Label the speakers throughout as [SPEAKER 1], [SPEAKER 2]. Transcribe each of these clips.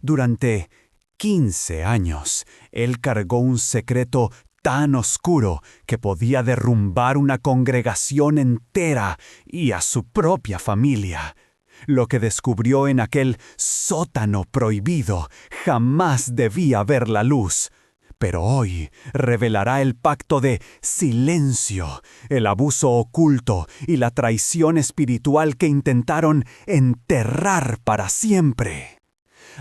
[SPEAKER 1] Durante 15 años, él cargó un secreto tan oscuro que podía derrumbar una congregación entera y a su propia familia. Lo que descubrió en aquel sótano prohibido jamás debía ver la luz. Pero hoy revelará el pacto de silencio, el abuso oculto y la traición espiritual que intentaron enterrar para siempre.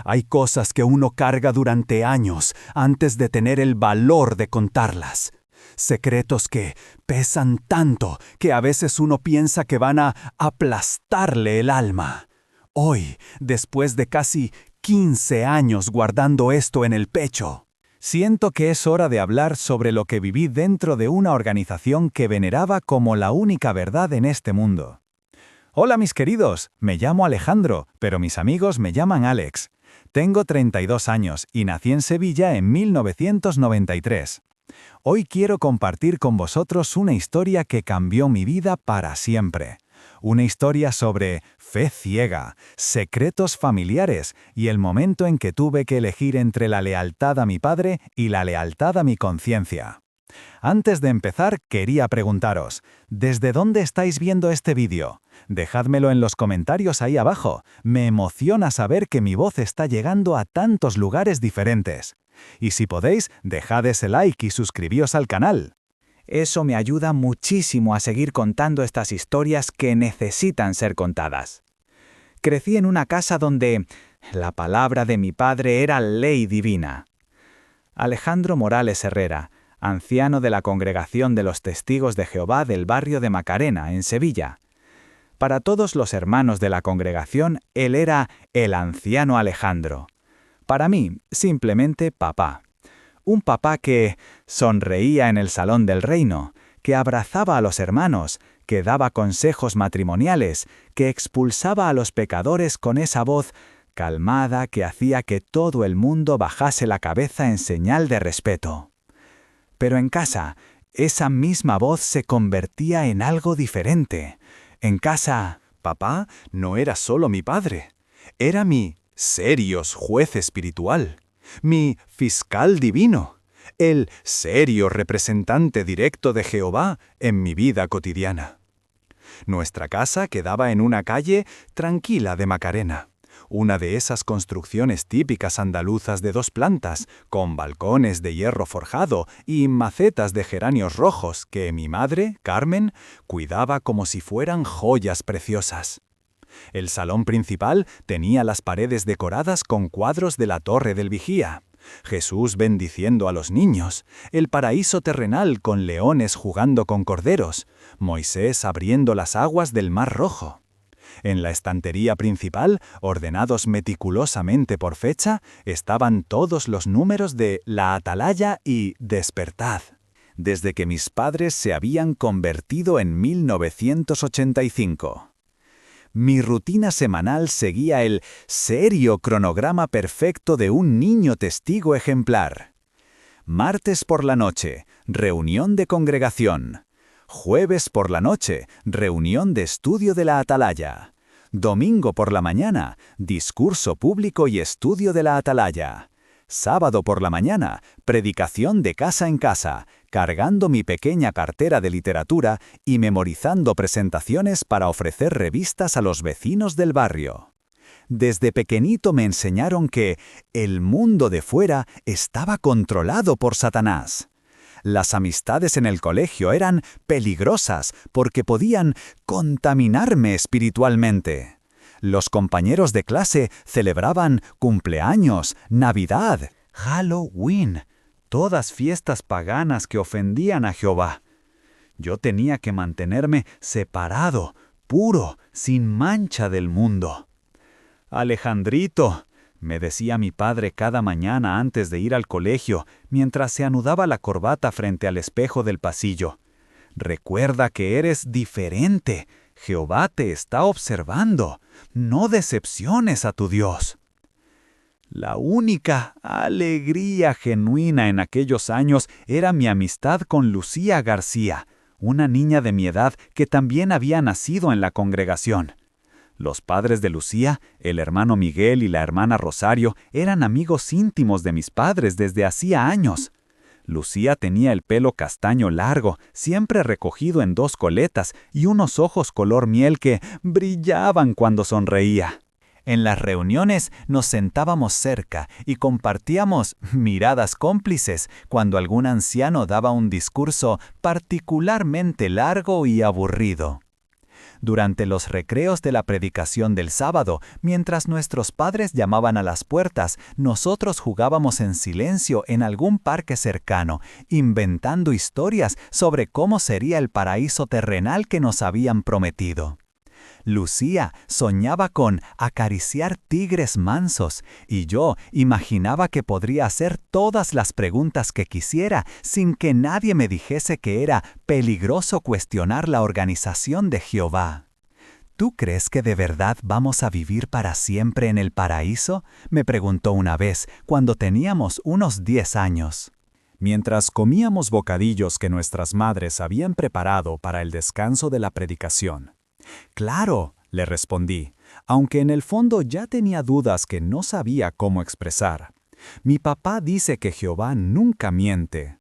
[SPEAKER 1] Hay cosas que uno carga durante años antes de tener el valor de contarlas. Secretos que pesan tanto que a veces uno piensa que van a aplastarle el alma. Hoy, después de casi 15 años guardando esto en el pecho, siento que es hora de hablar sobre lo que viví dentro de una organización que veneraba como la única verdad en este mundo. Hola mis queridos, me llamo Alejandro, pero mis amigos me llaman Alex. Tengo 32 años y nací en Sevilla en 1993. Hoy quiero compartir con vosotros una historia que cambió mi vida para siempre. Una historia sobre fe ciega, secretos familiares y el momento en que tuve que elegir entre la lealtad a mi padre y la lealtad a mi conciencia. Antes de empezar, quería preguntaros, ¿desde dónde estáis viendo este vídeo? Dejádmelo en los comentarios ahí abajo. Me emociona saber que mi voz está llegando a tantos lugares diferentes. Y si podéis, dejad ese like y suscribíos al canal. Eso me ayuda muchísimo a seguir contando estas historias que necesitan ser contadas. Crecí en una casa donde la palabra de mi padre era ley divina. Alejandro Morales Herrera, anciano de la Congregación de los Testigos de Jehová del barrio de Macarena, en Sevilla. Para todos los hermanos de la congregación, él era el anciano Alejandro. Para mí, simplemente papá. Un papá que sonreía en el salón del reino, que abrazaba a los hermanos, que daba consejos matrimoniales, que expulsaba a los pecadores con esa voz calmada que hacía que todo el mundo bajase la cabeza en señal de respeto. Pero en casa, esa misma voz se convertía en algo diferente. En casa, papá no era solo mi padre, era mi serios juez espiritual, mi fiscal divino, el serio representante directo de Jehová en mi vida cotidiana. Nuestra casa quedaba en una calle tranquila de Macarena. Una de esas construcciones típicas andaluzas de 2 plantas, con balcones de hierro forjado y macetas de geranios rojos que mi madre, Carmen, cuidaba como si fueran joyas preciosas. El salón principal tenía las paredes decoradas con cuadros de la Torre del Vigía, Jesús bendiciendo a los niños, el paraíso terrenal con leones jugando con corderos, Moisés abriendo las aguas del Mar Rojo. En la estantería principal, ordenados meticulosamente por fecha, estaban todos los números de La Atalaya y Despertad, desde que mis padres se habían convertido en 1985. Mi rutina semanal seguía el serio cronograma perfecto de un niño testigo ejemplar. Martes por la noche, reunión de congregación. Jueves por la noche, reunión de estudio de la Atalaya. Domingo por la mañana, discurso público y estudio de la Atalaya. Sábado por la mañana, predicación de casa en casa, cargando mi pequeña cartera de literatura y memorizando presentaciones para ofrecer revistas a los vecinos del barrio. Desde pequeñito me enseñaron que el mundo de fuera estaba controlado por Satanás. Las amistades en el colegio eran peligrosas porque podían contaminarme espiritualmente. Los compañeros de clase celebraban cumpleaños, Navidad, Halloween, todas fiestas paganas que ofendían a Jehová. Yo tenía que mantenerme separado, puro, sin mancha del mundo. Alejandrito, me decía mi padre cada mañana antes de ir al colegio, mientras se anudaba la corbata frente al espejo del pasillo. Recuerda que eres diferente. Jehová te está observando. No decepciones a tu Dios. La única alegría genuina en aquellos años era mi amistad con Lucía García, una niña de mi edad que también había nacido en la congregación. Los padres de Lucía, el hermano Miguel y la hermana Rosario, eran amigos íntimos de mis padres desde hacía años. Lucía tenía el pelo castaño largo, siempre recogido en 2 coletas y unos ojos color miel que brillaban cuando sonreía. En las reuniones nos sentábamos cerca y compartíamos miradas cómplices cuando algún anciano daba un discurso particularmente largo y aburrido. Durante los recreos de la predicación del sábado, mientras nuestros padres llamaban a las puertas, nosotros jugábamos en silencio en algún parque cercano, inventando historias sobre cómo sería el paraíso terrenal que nos habían prometido. Lucía soñaba con acariciar tigres mansos y yo imaginaba que podría hacer todas las preguntas que quisiera sin que nadie me dijese que era peligroso cuestionar la organización de Jehová. ¿Tú crees que de verdad vamos a vivir para siempre en el paraíso?, me preguntó una vez cuando teníamos unos 10 años. Mientras comíamos bocadillos que nuestras madres habían preparado para el descanso de la predicación. «Claro», le respondí, aunque en el fondo ya tenía dudas que no sabía cómo expresar. «Mi papá dice que Jehová nunca miente».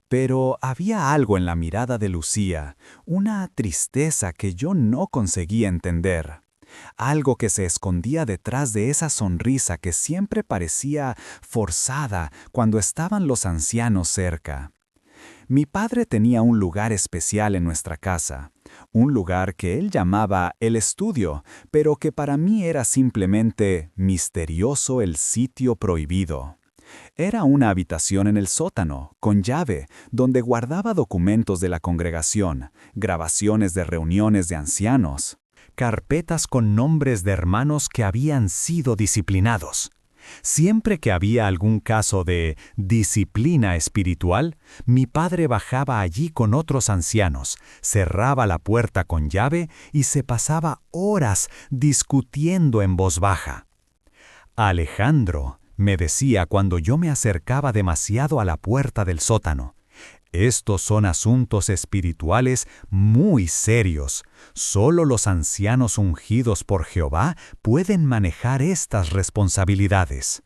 [SPEAKER 1] Pero había algo en la mirada de Lucía, una tristeza que yo no conseguía entender. Algo que se escondía detrás de esa sonrisa que siempre parecía forzada cuando estaban los ancianos cerca. Mi padre tenía un lugar especial en nuestra casa, un lugar que él llamaba el estudio, pero que para mí era simplemente misterioso el sitio prohibido. Era una habitación en el sótano, con llave, donde guardaba documentos de la congregación, grabaciones de reuniones de ancianos, carpetas con nombres de hermanos que habían sido disciplinados. Siempre que había algún caso de disciplina espiritual, mi padre bajaba allí con otros ancianos, cerraba la puerta con llave y se pasaba horas discutiendo en voz baja. «Alejandro», me decía cuando yo me acercaba demasiado a la puerta del sótano, «estos son asuntos espirituales muy serios. Solo los ancianos ungidos por Jehová pueden manejar estas responsabilidades».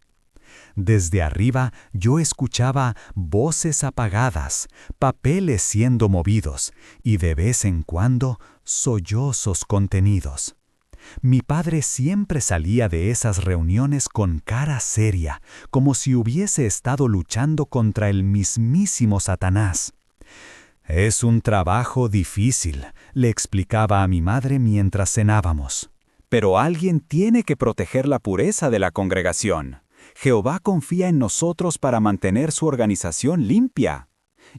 [SPEAKER 1] Desde arriba yo escuchaba voces apagadas, papeles siendo movidos y de vez en cuando sollozos contenidos. Mi padre siempre salía de esas reuniones con cara seria, como si hubiese estado luchando contra el mismísimo Satanás. «Es un trabajo difícil», le explicaba a mi madre mientras cenábamos. «Pero alguien tiene que proteger la pureza de la congregación. Jehová confía en nosotros para mantener su organización limpia».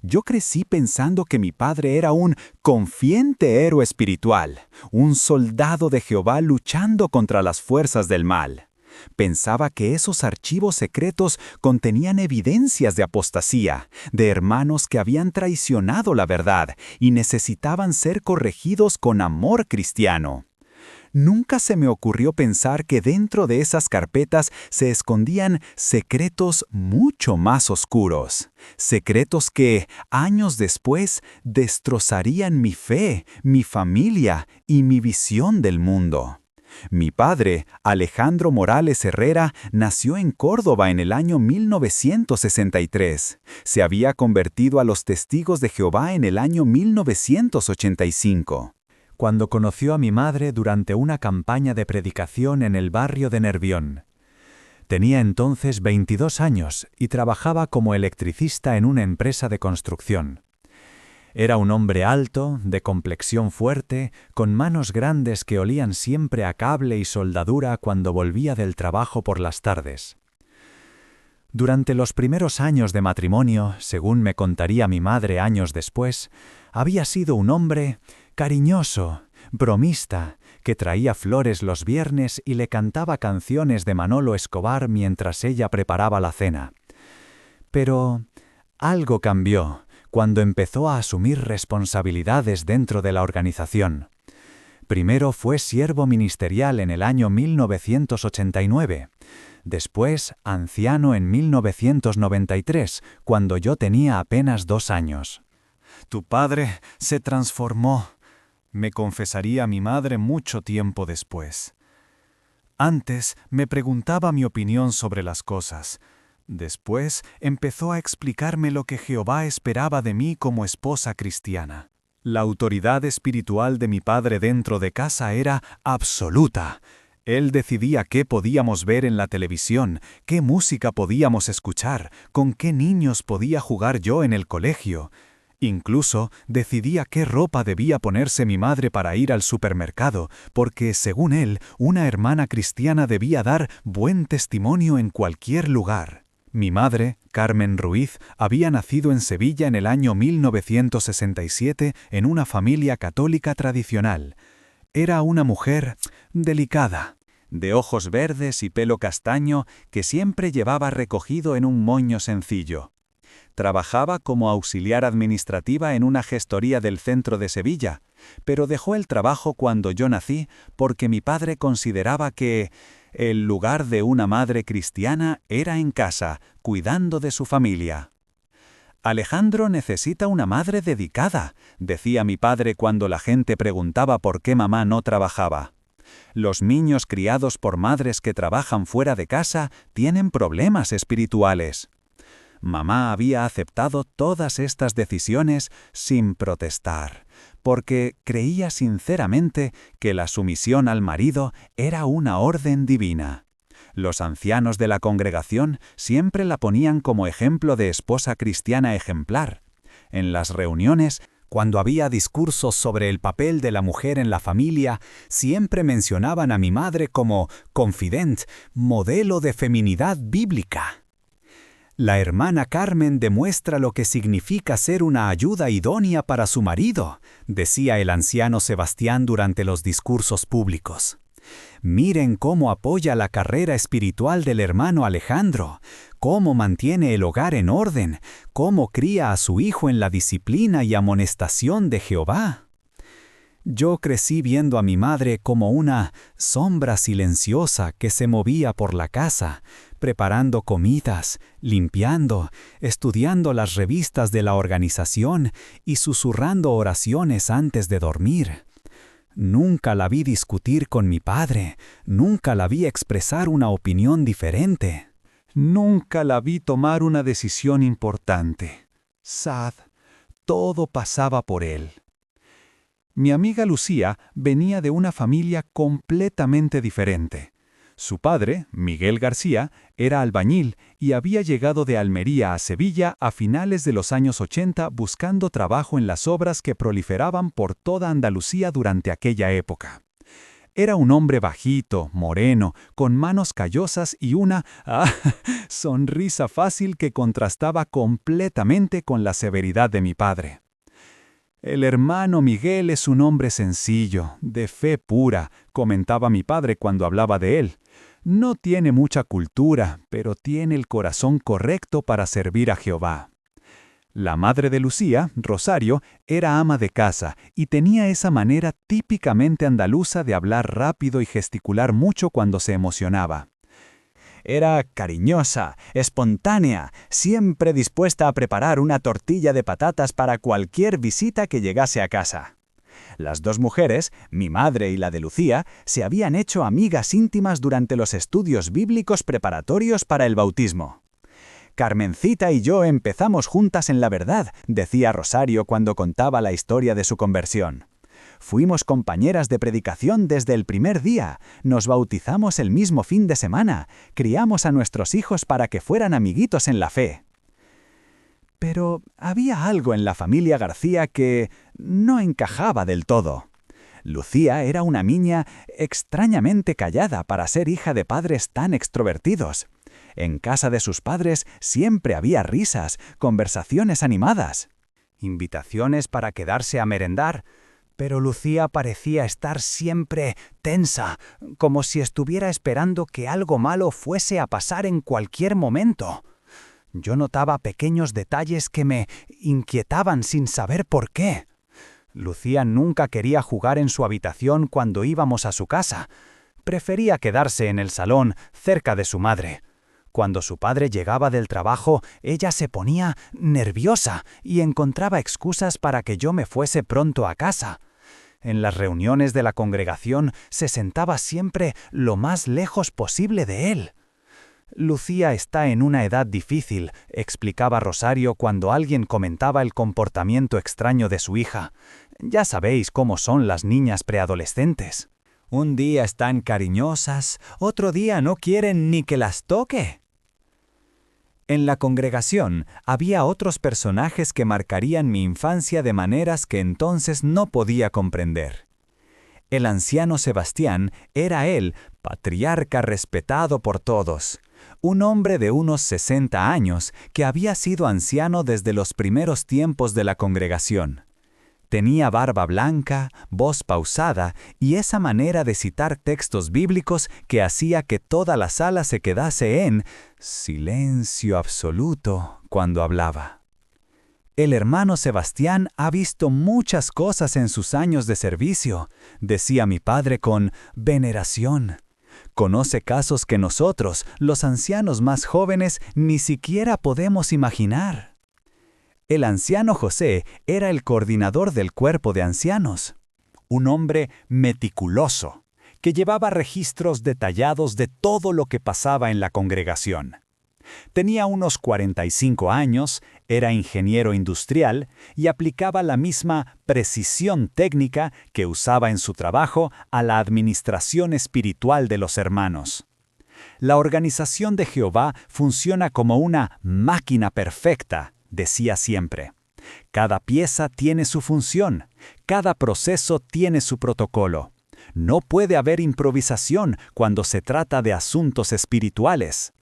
[SPEAKER 1] Yo crecí pensando que mi padre era un confiante héroe espiritual, un soldado de Jehová luchando contra las fuerzas del mal. Pensaba que esos archivos secretos contenían evidencias de apostasía, de hermanos que habían traicionado la verdad y necesitaban ser corregidos con amor cristiano. Nunca se me ocurrió pensar que dentro de esas carpetas se escondían secretos mucho más oscuros, secretos que, años después, destrozarían mi fe, mi familia y mi visión del mundo. Mi padre, Alejandro Morales Herrera, nació en Córdoba en el año 1963. Se había convertido a los Testigos de Jehová en el año 1985. Cuando conoció a mi madre durante una campaña de predicación en el barrio de Nervión. Tenía entonces 22 años y trabajaba como electricista en una empresa de construcción. Era un hombre alto, de complexión fuerte, con manos grandes que olían siempre a cable y soldadura cuando volvía del trabajo por las tardes. Durante los primeros años de matrimonio, según me contaría mi madre años después, había sido un hombre cariñoso, bromista, que traía flores los viernes y le cantaba canciones de Manolo Escobar mientras ella preparaba la cena. Pero algo cambió cuando empezó a asumir responsabilidades dentro de la organización. Primero fue siervo ministerial en el año 1989, después anciano en 1993, cuando yo tenía apenas 2 años. «Tu padre se transformó», me confesaría mi madre mucho tiempo después. Antes me preguntaba mi opinión sobre las cosas. Después empezó a explicarme lo que Jehová esperaba de mí como esposa cristiana. La autoridad espiritual de mi padre dentro de casa era absoluta. Él decidía qué podíamos ver en la televisión, qué música podíamos escuchar, con qué niños podía jugar yo en el colegio. Incluso decidía qué ropa debía ponerse mi madre para ir al supermercado, porque, según él, una hermana cristiana debía dar buen testimonio en cualquier lugar. Mi madre, Carmen Ruiz, había nacido en Sevilla en el año 1967 en una familia católica tradicional. Era una mujer delicada, de ojos verdes y pelo castaño que siempre llevaba recogido en un moño sencillo. Trabajaba como auxiliar administrativa en una gestoría del centro de Sevilla, pero dejó el trabajo cuando yo nací porque mi padre consideraba que el lugar de una madre cristiana era en casa, cuidando de su familia. Alejandro necesita una madre dedicada, decía mi padre cuando la gente preguntaba por qué mamá no trabajaba. Los niños criados por madres que trabajan fuera de casa tienen problemas espirituales. Mamá había aceptado todas estas decisiones sin protestar, porque creía sinceramente que la sumisión al marido era una orden divina. Los ancianos de la congregación siempre la ponían como ejemplo de esposa cristiana ejemplar. En las reuniones, cuando había discursos sobre el papel de la mujer en la familia, siempre mencionaban a mi madre como confident, modelo de feminidad bíblica. La hermana Carmen demuestra lo que significa ser una ayuda idónea para su marido, decía el anciano Sebastián durante los discursos públicos. Miren cómo apoya la carrera espiritual del hermano Alejandro, cómo mantiene el hogar en orden, cómo cría a su hijo en la disciplina y amonestación de Jehová. Yo crecí viendo a mi madre como una sombra silenciosa que se movía por la casa, preparando comidas, limpiando, estudiando las revistas de la organización y susurrando oraciones antes de dormir. Nunca la vi discutir con mi padre, nunca la vi expresar una opinión diferente. Nunca la vi tomar una decisión importante. Sad, todo pasaba por él. Mi amiga Lucía venía de una familia completamente diferente. Su padre, Miguel García, era albañil y había llegado de Almería a Sevilla a finales de los años 80 buscando trabajo en las obras que proliferaban por toda Andalucía durante aquella época. Era un hombre bajito, moreno, con manos callosas y una sonrisa fácil que contrastaba completamente con la severidad de mi padre. El hermano Miguel es un hombre sencillo, de fe pura, comentaba mi padre cuando hablaba de él. No tiene mucha cultura, pero tiene el corazón correcto para servir a Jehová. La madre de Lucía, Rosario, era ama de casa y tenía esa manera típicamente andaluza de hablar rápido y gesticular mucho cuando se emocionaba. Era cariñosa, espontánea, siempre dispuesta a preparar una tortilla de patatas para cualquier visita que llegase a casa. Las dos mujeres, mi madre y la de Lucía, se habían hecho amigas íntimas durante los estudios bíblicos preparatorios para el bautismo. Carmencita y yo empezamos juntas en la verdad, decía Rosario cuando contaba la historia de su conversión. Fuimos compañeras de predicación desde el primer día, nos bautizamos el mismo fin de semana, criamos a nuestros hijos para que fueran amiguitos en la fe. Pero había algo en la familia García que no encajaba del todo. Lucía era una niña extrañamente callada para ser hija de padres tan extrovertidos. En casa de sus padres siempre había risas, conversaciones animadas, invitaciones para quedarse a merendar, pero Lucía parecía estar siempre tensa, como si estuviera esperando que algo malo fuese a pasar en cualquier momento. Yo notaba pequeños detalles que me inquietaban sin saber por qué. Lucía nunca quería jugar en su habitación cuando íbamos a su casa. Prefería quedarse en el salón, cerca de su madre. Cuando su padre llegaba del trabajo, ella se ponía nerviosa y encontraba excusas para que yo me fuese pronto a casa. En las reuniones de la congregación se sentaba siempre lo más lejos posible de él. Lucía está en una edad difícil, explicaba Rosario cuando alguien comentaba el comportamiento extraño de su hija. Ya sabéis cómo son las niñas preadolescentes. Un día están cariñosas, otro día no quieren ni que las toque. En la congregación había otros personajes que marcarían mi infancia de maneras que entonces no podía comprender. El anciano Sebastián era él, patriarca respetado por todos, un hombre de unos 60 años que había sido anciano desde los primeros tiempos de la congregación. Tenía barba blanca, voz pausada y esa manera de citar textos bíblicos que hacía que toda la sala se quedase en silencio absoluto cuando hablaba. El hermano Sebastián ha visto muchas cosas en sus años de servicio, decía mi padre con veneración. Conoce casos que nosotros, los ancianos más jóvenes, ni siquiera podemos imaginar. El anciano José era el coordinador del cuerpo de ancianos, un hombre meticuloso, que llevaba registros detallados de todo lo que pasaba en la congregación. Tenía unos 45 años, era ingeniero industrial y aplicaba la misma precisión técnica que usaba en su trabajo a la administración espiritual de los hermanos. La organización de Jehová funciona como una máquina perfecta, decía siempre. Cada pieza tiene su función, cada proceso tiene su protocolo. No puede haber improvisación cuando se trata de asuntos espirituales.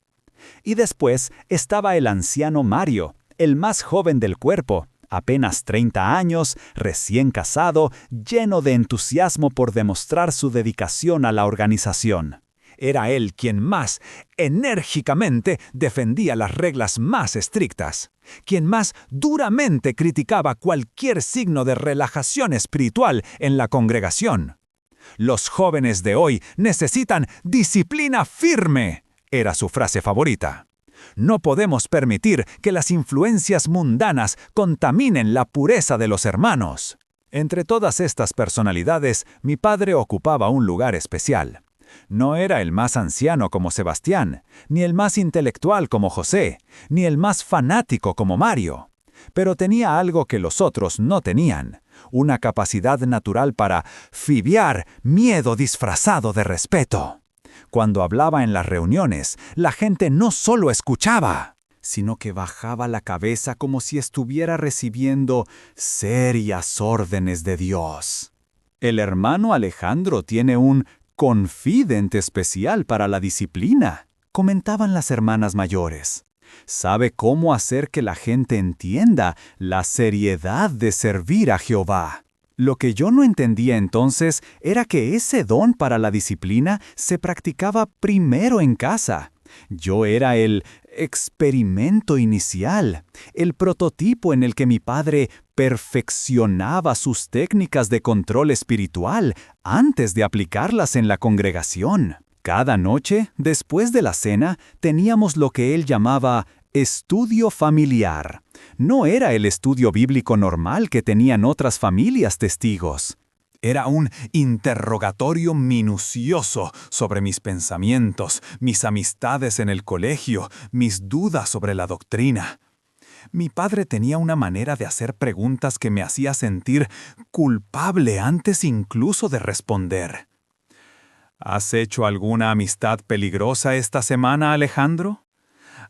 [SPEAKER 1] Y después estaba el anciano Mario, el más joven del cuerpo, apenas 30 años, recién casado, lleno de entusiasmo por demostrar su dedicación a la organización. Era él quien más enérgicamente defendía las reglas más estrictas, quien más duramente criticaba cualquier signo de relajación espiritual en la congregación. Los jóvenes de hoy necesitan disciplina firme, era su frase favorita. No podemos permitir que las influencias mundanas contaminen la pureza de los hermanos. Entre todas estas personalidades, mi padre ocupaba un lugar especial. No era el más anciano como Sebastián, ni el más intelectual como José, ni el más fanático como Mario. Pero tenía algo que los otros no tenían, una capacidad natural para fibiar miedo disfrazado de respeto. Cuando hablaba en las reuniones, la gente no solo escuchaba, sino que bajaba la cabeza como si estuviera recibiendo serias órdenes de Dios. El hermano Alejandro tiene un confidente especial para la disciplina, comentaban las hermanas mayores. Sabe cómo hacer que la gente entienda la seriedad de servir a Jehová. Lo que yo no entendía entonces era que ese don para la disciplina se practicaba primero en casa. Yo era el experimento inicial, el prototipo en el que mi padre perfeccionaba sus técnicas de control espiritual antes de aplicarlas en la congregación. Cada noche, después de la cena, teníamos lo que él llamaba estudio familiar. No era el estudio bíblico normal que tenían otras familias testigos. Era un interrogatorio minucioso sobre mis pensamientos, mis amistades en el colegio, mis dudas sobre la doctrina. Mi padre tenía una manera de hacer preguntas que me hacía sentir culpable antes incluso de responder. ¿Has hecho alguna amistad peligrosa esta semana, Alejandro?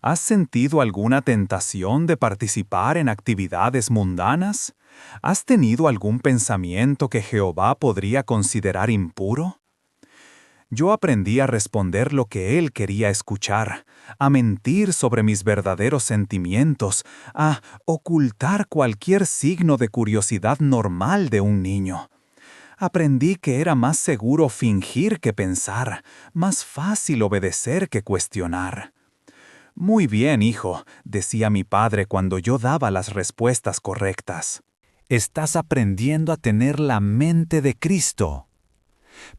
[SPEAKER 1] ¿Has sentido alguna tentación de participar en actividades mundanas? ¿Has tenido algún pensamiento que Jehová podría considerar impuro? Yo aprendí a responder lo que él quería escuchar, a mentir sobre mis verdaderos sentimientos, a ocultar cualquier signo de curiosidad normal de un niño. Aprendí que era más seguro fingir que pensar, más fácil obedecer que cuestionar. Muy bien, hijo, decía mi padre cuando yo daba las respuestas correctas. Estás aprendiendo a tener la mente de Cristo.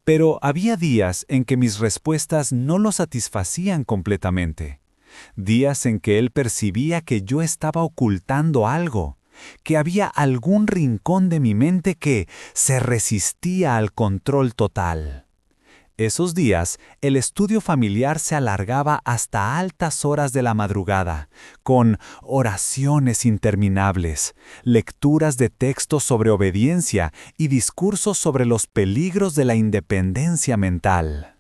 [SPEAKER 1] Pero había días en que mis respuestas no lo satisfacían completamente. Días en que él percibía que yo estaba ocultando algo,
[SPEAKER 2] que había algún rincón de mi mente que se resistía al control total. Esos días, el estudio familiar se alargaba hasta altas horas de la madrugada, con oraciones interminables, lecturas de textos sobre obediencia y discursos sobre los peligros de la independencia mental.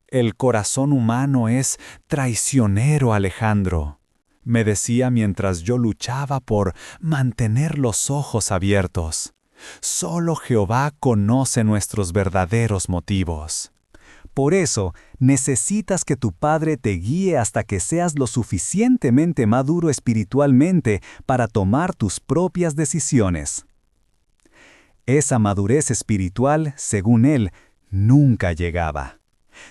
[SPEAKER 2] El corazón humano es traicionero, Alejandro, me decía mientras yo luchaba por mantener los ojos abiertos. Solo Jehová conoce nuestros verdaderos motivos. Por eso, necesitas que tu Padre te guíe hasta que seas lo suficientemente maduro espiritualmente para tomar tus propias decisiones. Esa madurez espiritual, según él, nunca llegaba.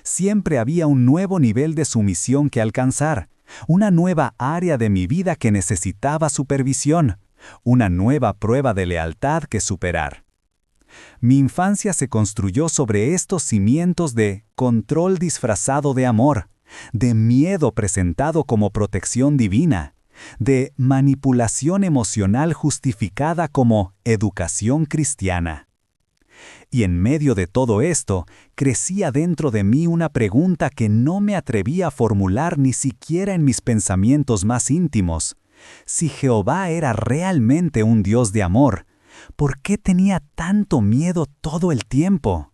[SPEAKER 2] Siempre había un nuevo nivel de sumisión que alcanzar, una nueva área de mi vida que necesitaba supervisión, una nueva prueba de lealtad que superar. Mi infancia se construyó sobre estos cimientos de control disfrazado de amor, de miedo presentado como protección divina, de manipulación emocional justificada como educación cristiana. Y en medio de todo esto, crecía dentro de mí una pregunta que no me atrevía a formular ni siquiera en mis pensamientos más íntimos. Si Jehová era realmente un Dios de amor, ¿por qué tenía tanto miedo todo el tiempo?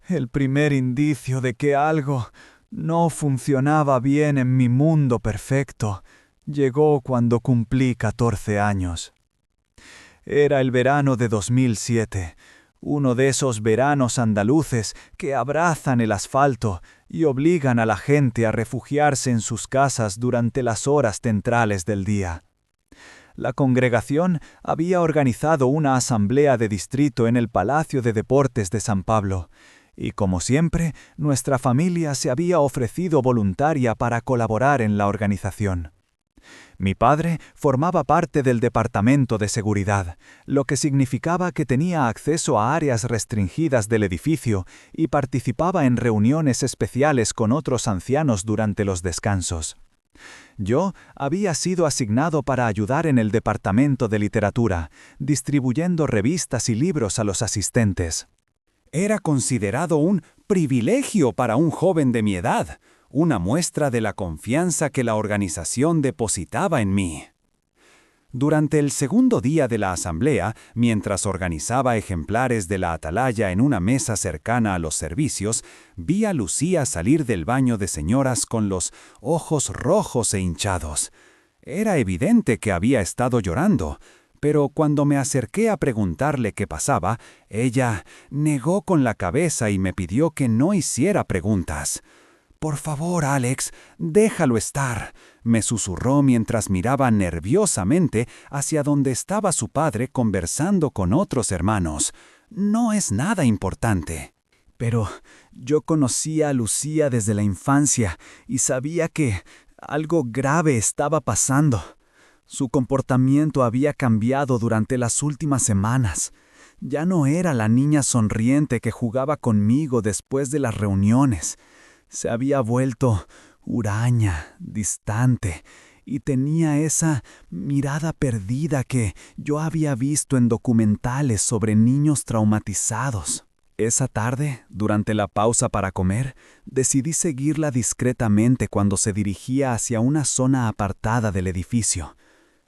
[SPEAKER 1] El primer indicio de que algo no funcionaba bien en mi mundo perfecto llegó cuando cumplí 14 años. Era el verano de 2007, uno de esos veranos andaluces que abrazan el asfalto y obligan a la gente a refugiarse en sus casas durante las horas centrales del día. La congregación había organizado una asamblea de distrito en el Palacio de Deportes de San Pablo, y como siempre, nuestra familia se había ofrecido voluntaria para colaborar en la organización. Mi padre formaba parte del departamento de seguridad, lo que significaba que tenía acceso a áreas restringidas del edificio y participaba en reuniones especiales con otros ancianos durante los descansos. Yo había sido asignado para ayudar en el departamento de literatura, distribuyendo revistas y libros a los asistentes. Era considerado un privilegio para un joven de mi edad, una muestra de la confianza que la organización depositaba en mí. Durante el segundo día de la asamblea, mientras organizaba ejemplares de la atalaya en una mesa cercana a los servicios, vi a Lucía salir del baño de señoras con los ojos rojos e hinchados. Era evidente que había estado llorando, pero cuando me acerqué a preguntarle qué pasaba, ella negó con la cabeza y me pidió que no hiciera preguntas. «Por favor, Alex, déjalo estar», me susurró mientras miraba nerviosamente hacia donde estaba su padre conversando con otros hermanos. «No es nada importante». Pero yo conocía a Lucía desde la infancia y sabía que algo grave estaba pasando. Su comportamiento había cambiado durante las últimas semanas. Ya no era la niña sonriente que jugaba conmigo después de las reuniones. Se había vuelto huraña, distante, y tenía esa mirada perdida que yo había visto en documentales sobre niños traumatizados. Esa tarde, durante la pausa para comer, decidí seguirla discretamente cuando se dirigía hacia una zona apartada del edificio.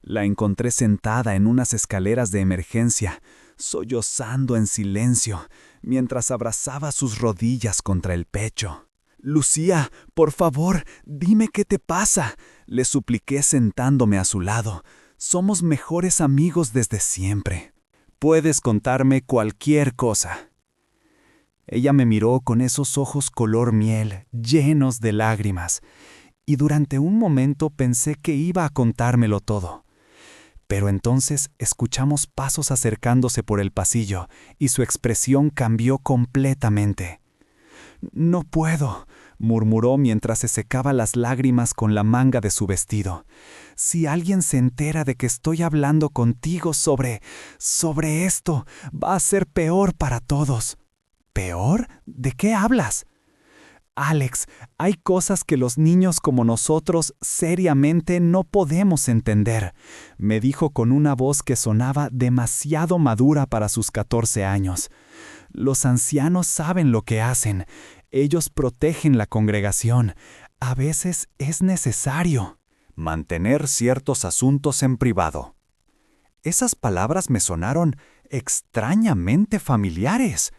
[SPEAKER 1] La encontré sentada en unas escaleras de emergencia, sollozando en silencio, mientras abrazaba sus rodillas contra el pecho. «Lucía, por favor, dime qué te pasa», le supliqué sentándome a su lado. «Somos mejores amigos desde siempre. Puedes contarme cualquier cosa». Ella me miró con esos ojos color miel, llenos de lágrimas, y durante un momento pensé que iba a contármelo todo. Pero entonces escuchamos pasos acercándose por el pasillo, y su expresión cambió completamente. «No puedo», murmuró mientras se secaba las lágrimas con la manga de su vestido. «Si alguien se entera de que estoy hablando contigo sobre esto, va a ser peor para todos». «¿Peor? ¿De qué hablas?»
[SPEAKER 2] Alex, hay cosas que los niños como nosotros seriamente no podemos entender, me dijo con una voz que sonaba demasiado madura para sus 14 años. Los ancianos saben lo que hacen. Ellos protegen la congregación. A veces es necesario
[SPEAKER 1] mantener ciertos asuntos en privado. Esas palabras me sonaron extrañamente familiares.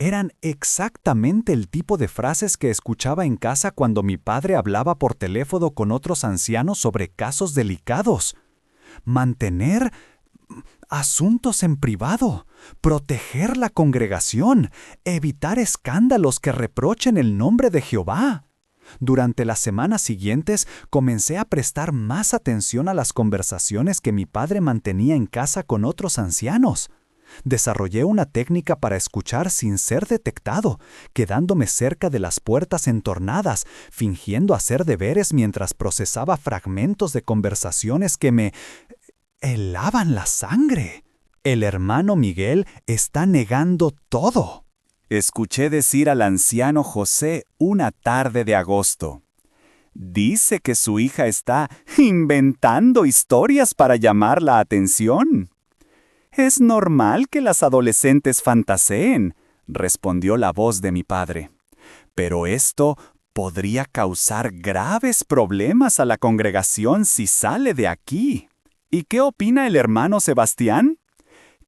[SPEAKER 1] Eran exactamente el tipo de frases que escuchaba en casa cuando mi padre hablaba por teléfono con otros ancianos sobre casos delicados. Mantener asuntos en privado, proteger la congregación, evitar escándalos que reprochen el nombre de Jehová. Durante las semanas siguientes comencé a prestar más atención a las conversaciones que mi padre mantenía en casa con otros ancianos. Desarrollé una técnica para escuchar sin ser detectado, quedándome cerca de las puertas entornadas, fingiendo hacer deberes mientras procesaba fragmentos de conversaciones que me helaban la sangre. El hermano Miguel está negando todo. Escuché decir al anciano José una tarde de agosto. Dice que su hija está inventando historias para llamar la atención. Es normal que las adolescentes fantaseen, respondió la voz de mi padre. Pero esto podría causar graves problemas a la congregación si sale de aquí. ¿Y qué opina el hermano Sebastián?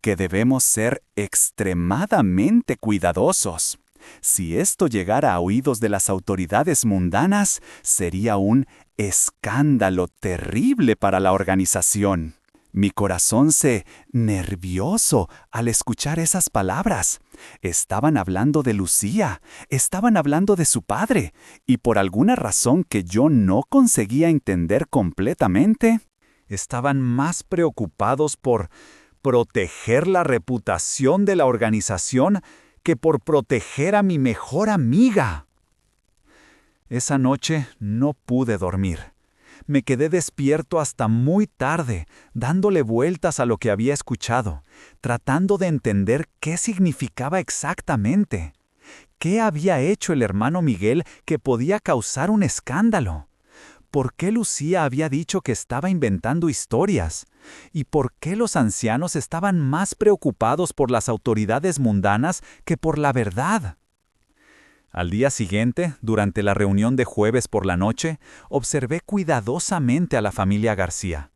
[SPEAKER 1] Que debemos ser extremadamente cuidadosos. Si esto llegara a oídos de las autoridades mundanas, sería un escándalo terrible para la organización. Mi corazón se nervioso al escuchar esas palabras. Estaban hablando de Lucía, estaban hablando de su padre, y por alguna razón que yo no conseguía entender completamente, estaban más preocupados por proteger la reputación de la organización que por proteger a mi mejor amiga. Esa noche no pude dormir. Me quedé despierto hasta muy tarde, dándole vueltas a lo que había escuchado, tratando de entender qué significaba exactamente. ¿Qué había hecho el hermano Miguel que podía causar un escándalo? ¿Por qué Lucía había dicho que estaba inventando historias? ¿Y por qué los ancianos estaban más preocupados por las autoridades mundanas que por la verdad? Al día siguiente, durante la reunión de jueves por la noche, observé cuidadosamente a la familia García.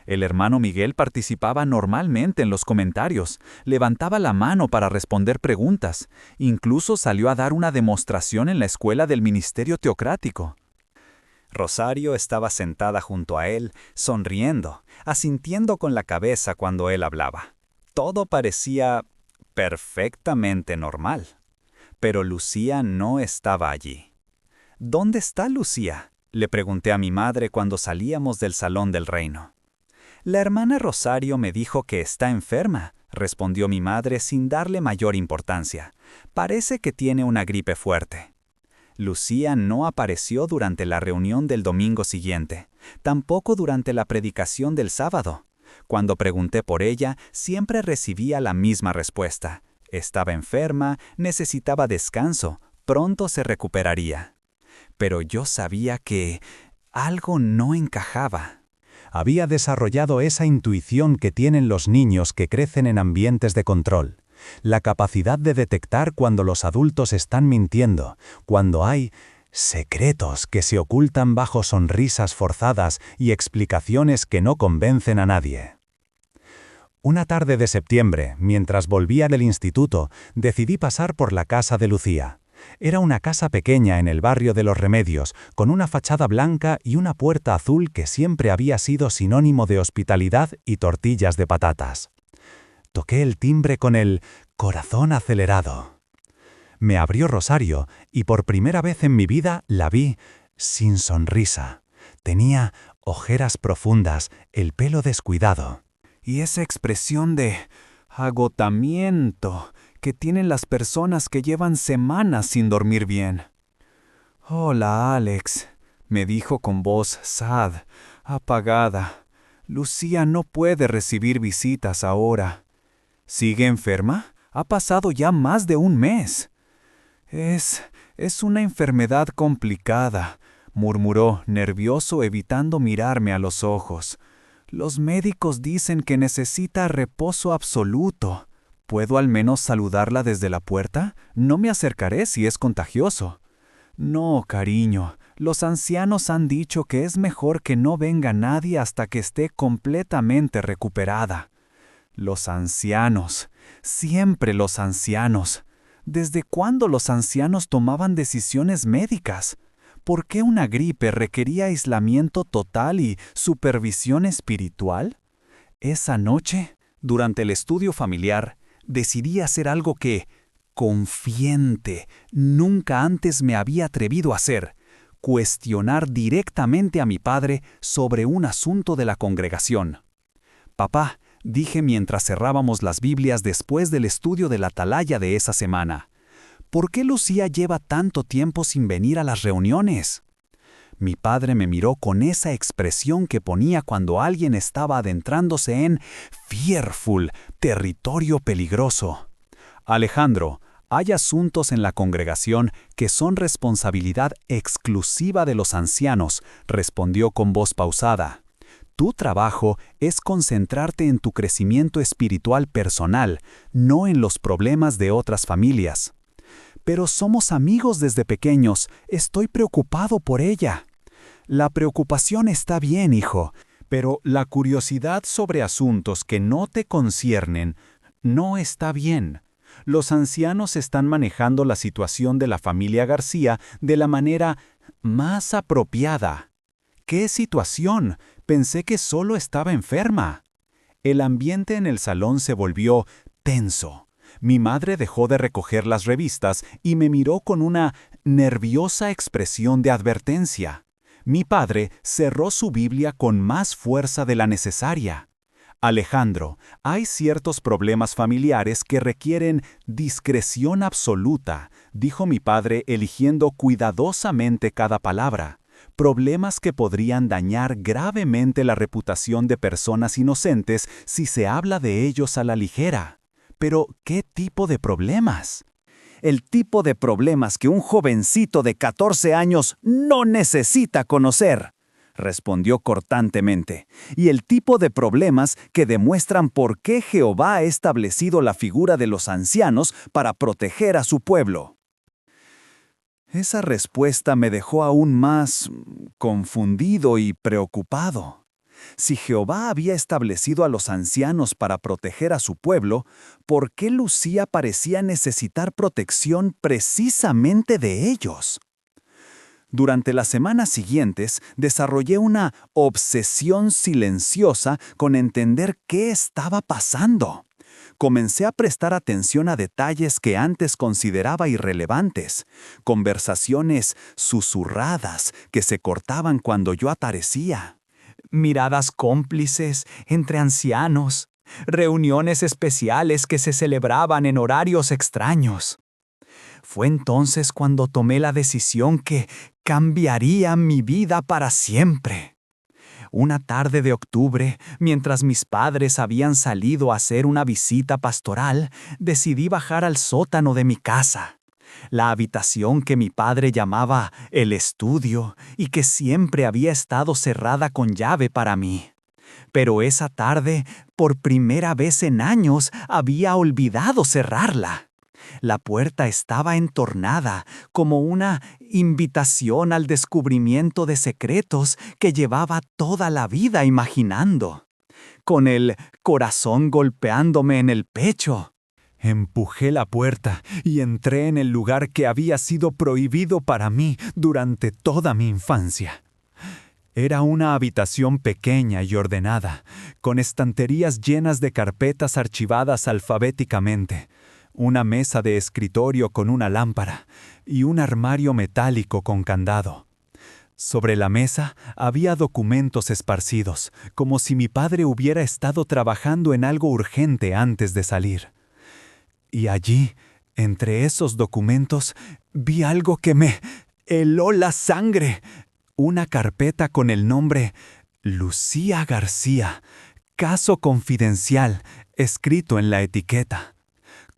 [SPEAKER 1] El hermano Miguel participaba normalmente en los comentarios, levantaba la mano para responder preguntas, incluso salió a dar una demostración en la escuela del ministerio teocrático. Rosario estaba sentada junto a él, sonriendo, asintiendo con la cabeza cuando él hablaba. Todo parecía perfectamente normal. Pero Lucía no estaba allí. ¿Dónde está Lucía?, le pregunté a mi madre cuando salíamos del salón del reino. La hermana Rosario me dijo que está enferma, respondió mi madre sin darle mayor importancia. Parece que tiene una gripe fuerte. Lucía no apareció durante la reunión del domingo siguiente, tampoco durante la predicación del sábado. Cuando pregunté por ella, siempre recibía la misma respuesta. Estaba enferma, necesitaba descanso, pronto se recuperaría. Pero yo sabía que algo no encajaba. Había desarrollado esa intuición que tienen los niños que crecen en ambientes de control. La capacidad de detectar cuando los adultos están mintiendo, cuando hay secretos que se ocultan bajo sonrisas forzadas y explicaciones que no convencen a nadie. Una tarde de septiembre, mientras volvía del instituto, decidí pasar por la casa de Lucía. Era una casa pequeña en el barrio de Los Remedios, con una fachada blanca y una puerta azul que siempre había sido sinónimo de hospitalidad y tortillas de patatas. Toqué el timbre con el corazón acelerado. Me abrió Rosario y por primera vez en mi vida la vi sin sonrisa. Tenía ojeras profundas, el pelo descuidado. Y esa expresión de agotamiento que tienen las personas que llevan semanas sin dormir bien. «Hola, Alex», me dijo con voz sad, apagada. «Lucía no puede recibir visitas ahora». «¿Sigue enferma? Ha pasado ya más de un mes». Es
[SPEAKER 2] Es una enfermedad complicada, murmuró, nervioso, evitando mirarme a los ojos. Los médicos dicen que necesita reposo absoluto. ¿Puedo al menos saludarla desde la puerta? No me acercaré si es contagioso. No, cariño, los ancianos han dicho que es mejor que no venga nadie hasta que esté completamente recuperada. Los ancianos, siempre los ancianos. ¿Desde cuándo los ancianos tomaban decisiones médicas? ¿Por qué una gripe requería aislamiento total y supervisión espiritual? Esa noche, durante el estudio familiar, decidí hacer algo que, confiante, nunca antes me había atrevido a hacer: cuestionar directamente a mi padre sobre un asunto de la congregación. «Papá», dije mientras cerrábamos las Biblias después del estudio de la atalaya de esa semana, «¿por qué Lucía lleva tanto tiempo sin venir a las reuniones?» Mi padre me miró con esa expresión que ponía cuando alguien estaba adentrándose en fearful, territorio peligroso. «Alejandro, hay asuntos en la congregación que son responsabilidad exclusiva de los ancianos», respondió con voz pausada. «Tu trabajo es concentrarte en tu crecimiento espiritual personal, no en los problemas de otras familias». «Pero somos amigos desde pequeños, estoy preocupado por ella». «La preocupación está bien, hijo, pero la curiosidad sobre asuntos que no te conciernen no está bien. Los ancianos están manejando la situación de la familia García de la manera más apropiada». «¿Qué situación? Pensé que solo estaba enferma». El ambiente en el salón se volvió tenso. Mi madre dejó de recoger las revistas y me miró con una nerviosa expresión de advertencia. Mi padre cerró su Biblia con más fuerza de la necesaria. «Alejandro, hay ciertos problemas familiares que requieren discreción absoluta», dijo mi padre eligiendo cuidadosamente cada palabra. «Problemas que podrían dañar gravemente la reputación de personas inocentes si se habla de ellos a la ligera». «¿Pero qué tipo de problemas?» «El tipo de problemas que un jovencito de 14 años no necesita conocer», respondió cortantemente, «y el tipo de problemas que demuestran por qué Jehová ha establecido la figura de los ancianos para proteger a su pueblo». Esa respuesta me dejó aún más confundido y preocupado. Si Jehová había establecido a los ancianos para proteger a su pueblo, ¿por qué Lucía parecía necesitar protección precisamente de ellos? Durante las semanas siguientes, desarrollé una obsesión silenciosa con entender qué estaba pasando. Comencé a prestar atención a detalles que antes consideraba irrelevantes, conversaciones susurradas que se cortaban cuando yo aparecía, miradas cómplices entre ancianos, reuniones especiales que se celebraban en horarios extraños. Fue entonces cuando tomé la decisión que cambiaría mi vida para siempre. Una tarde de octubre, mientras mis padres habían salido a hacer una visita pastoral, decidí bajar al sótano de mi casa. La habitación que mi padre llamaba el estudio y que siempre había estado cerrada con llave para mí. Pero esa tarde, por primera vez en años, había olvidado cerrarla. La puerta estaba entornada, como una invitación al descubrimiento de secretos que llevaba toda la vida imaginando. Con el corazón golpeándome en el pecho, empujé la puerta y entré en el lugar que había sido prohibido para mí durante toda mi infancia. Era una habitación pequeña y ordenada, con estanterías llenas de carpetas archivadas alfabéticamente, una mesa de escritorio con una lámpara y un armario metálico con candado. Sobre la mesa había documentos esparcidos, como si mi padre hubiera estado trabajando en algo urgente antes de salir. Y allí, entre esos documentos, vi algo que me heló la sangre. Una carpeta con el nombre Lucía García, caso confidencial, escrito en la etiqueta.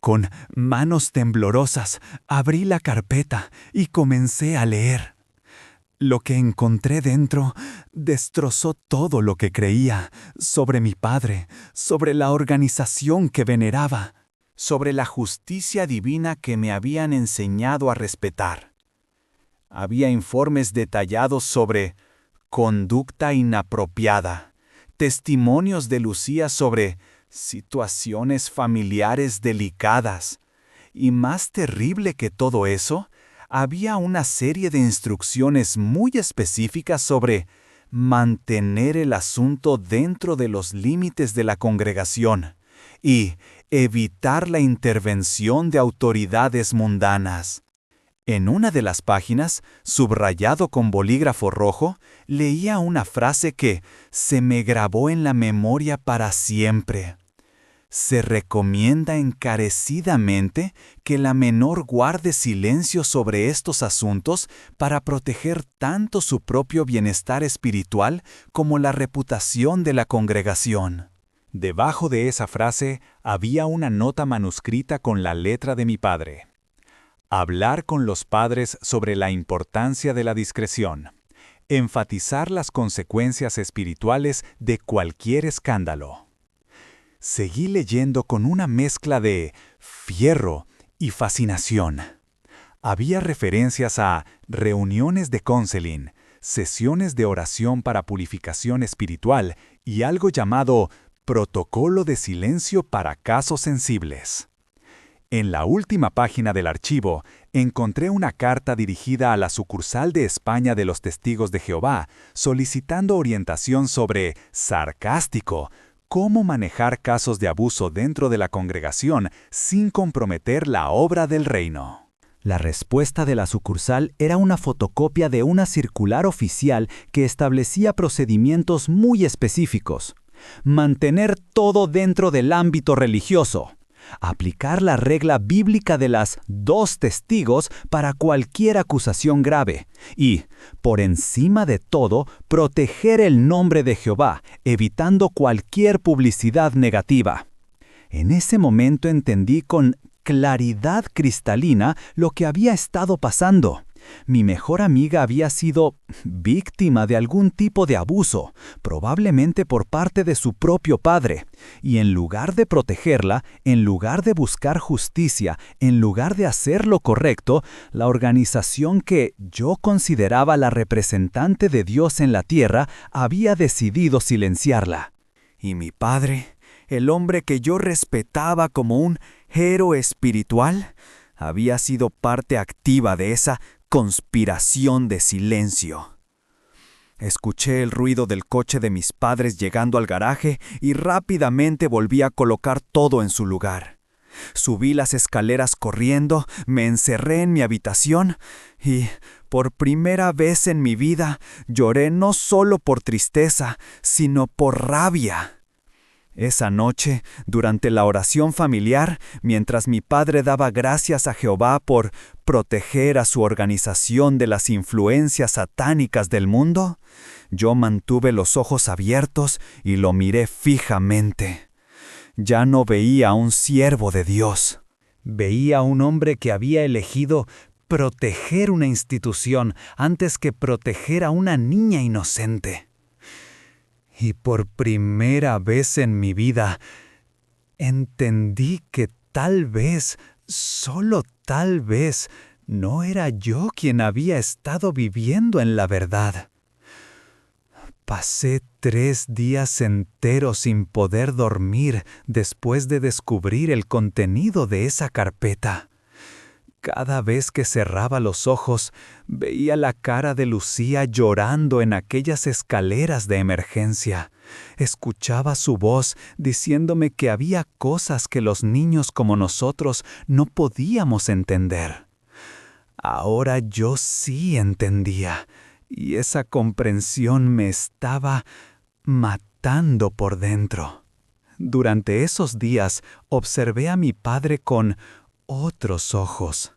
[SPEAKER 1] Con manos temblorosas, abrí la carpeta y comencé a leer. Lo que encontré dentro destrozó todo lo que creía sobre mi padre, sobre la organización que veneraba, sobre la justicia divina que me habían enseñado a respetar. Había informes detallados sobre conducta inapropiada, testimonios de Lucía sobre situaciones familiares delicadas, y más terrible que todo eso, había una serie de instrucciones muy específicas sobre mantener el asunto dentro de los límites de la congregación y evitar la intervención de autoridades mundanas. En una de las páginas, subrayado con bolígrafo rojo, leía una frase que se me grabó en la memoria para siempre. Se recomienda encarecidamente que la menor guarde silencio sobre estos asuntos para proteger tanto su propio bienestar espiritual como la reputación de la congregación.
[SPEAKER 2] Debajo de esa frase había una nota manuscrita con la letra de mi padre. Hablar con los padres sobre la importancia de la discreción. Enfatizar las consecuencias espirituales de cualquier escándalo. Seguí leyendo con una mezcla de fierro y fascinación. Había referencias a reuniones de counseling, sesiones de oración para purificación espiritual y algo llamado protocolo de silencio para casos sensibles. En la última página del archivo, encontré una carta dirigida a la sucursal de España de los Testigos de Jehová, solicitando orientación sobre sarcástico, cómo manejar casos de abuso dentro de la congregación sin comprometer la obra del reino.
[SPEAKER 3] La respuesta de la sucursal era una fotocopia de una circular oficial que establecía procedimientos muy específicos. Mantener todo dentro del ámbito religioso. Aplicar la regla bíblica de las 2 testigos para cualquier acusación grave. Y, por encima de todo, proteger el nombre de Jehová, evitando cualquier publicidad negativa. En ese momento entendí con claridad cristalina lo que había estado pasando. Mi mejor amiga había sido víctima de algún tipo de abuso, probablemente por parte de su propio padre, y en lugar de protegerla, en lugar de buscar justicia, en lugar de hacer lo correcto, la organización que yo consideraba la representante de Dios en la tierra había decidido silenciarla. Y mi padre, el hombre que yo respetaba como un héroe espiritual, había sido parte activa de esa conspiración de silencio. Escuché el ruido del coche de mis padres llegando al garaje y rápidamente volví a colocar todo en su lugar. Subí las escaleras corriendo, me encerré en mi habitación y, por primera vez en mi vida, lloré no solo por tristeza, sino por rabia. Esa noche, durante la oración familiar, mientras mi padre daba gracias a Jehová por proteger a su organización de las influencias satánicas del mundo, yo mantuve los ojos abiertos y lo miré fijamente. Ya no veía a un siervo de Dios. Veía a un hombre que había elegido proteger una institución antes que proteger a una niña inocente. Y por primera vez en mi vida, entendí que tal vez, solo tal vez, no era yo quien había estado viviendo en la verdad. Pasé 3 días enteros sin poder dormir después de descubrir el contenido de esa carpeta. Cada vez que cerraba los ojos, veía la cara de Lucía llorando en aquellas escaleras de emergencia. Escuchaba su voz diciéndome que había cosas que los niños como nosotros no podíamos entender. Ahora yo sí entendía, y esa comprensión me estaba matando por dentro. Durante esos días observé a mi padre con otros ojos.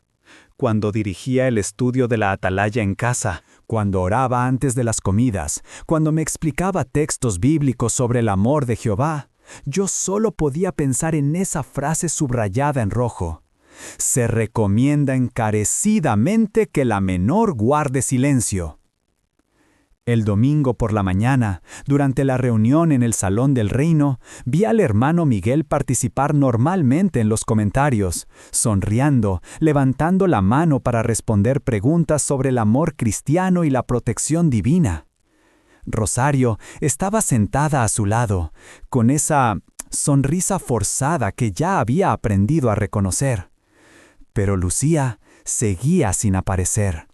[SPEAKER 3] Cuando dirigía el estudio de la atalaya en casa, cuando oraba antes de las comidas, cuando me explicaba textos bíblicos sobre el amor de Jehová, Yo solo podía pensar en esa frase subrayada en rojo. Se recomienda encarecidamente que la menor guarde silencio. El domingo por la mañana, durante la reunión en el Salón del Reino, vi al hermano Miguel participar normalmente en los comentarios, sonriendo, levantando la mano para responder preguntas sobre el amor cristiano y la protección divina. Rosario estaba sentada a su lado, con esa sonrisa forzada que ya había aprendido a reconocer. Pero Lucía seguía sin aparecer.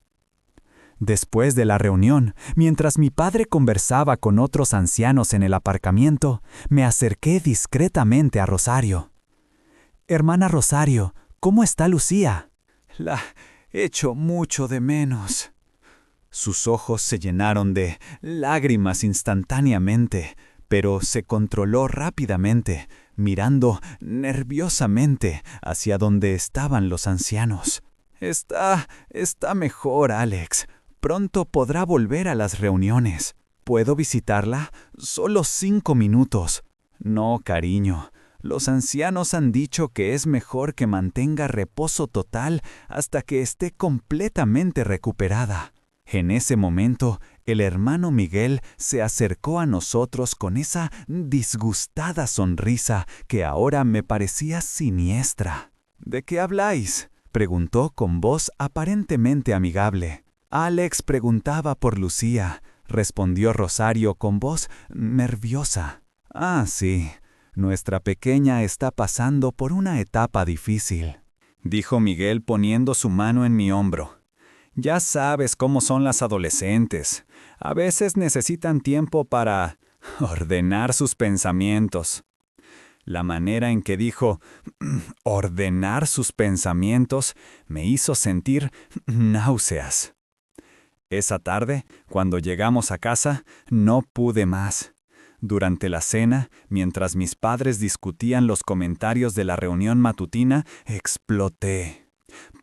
[SPEAKER 3] Después de la reunión, mientras mi padre conversaba con otros ancianos en el aparcamiento, me acerqué discretamente a Rosario. «Hermana Rosario, ¿cómo está Lucía?»
[SPEAKER 1] «La echo mucho de menos». Sus ojos se llenaron de lágrimas instantáneamente, pero se controló rápidamente, mirando nerviosamente hacia donde estaban los ancianos. Está mejor, Alex. Pronto podrá volver a las reuniones. ¿Puedo visitarla? Solo 5 minutos. No, cariño. Los ancianos han dicho que es mejor que mantenga reposo total hasta que esté completamente recuperada. En ese momento, el hermano Miguel se acercó a nosotros con esa disgustada sonrisa que ahora me parecía siniestra. ¿De qué habláis?, preguntó con voz aparentemente amigable. Alex preguntaba por Lucía, respondió Rosario con voz nerviosa. Ah, sí, nuestra pequeña está pasando por una etapa difícil, dijo Miguel poniendo su mano en mi hombro. Ya sabes cómo son las adolescentes. A veces necesitan tiempo para ordenar sus pensamientos. La manera en que dijo ordenar sus pensamientos me hizo sentir náuseas. Esa tarde, cuando llegamos a casa, no pude más. Durante la cena, mientras mis padres discutían los comentarios de la reunión matutina, exploté.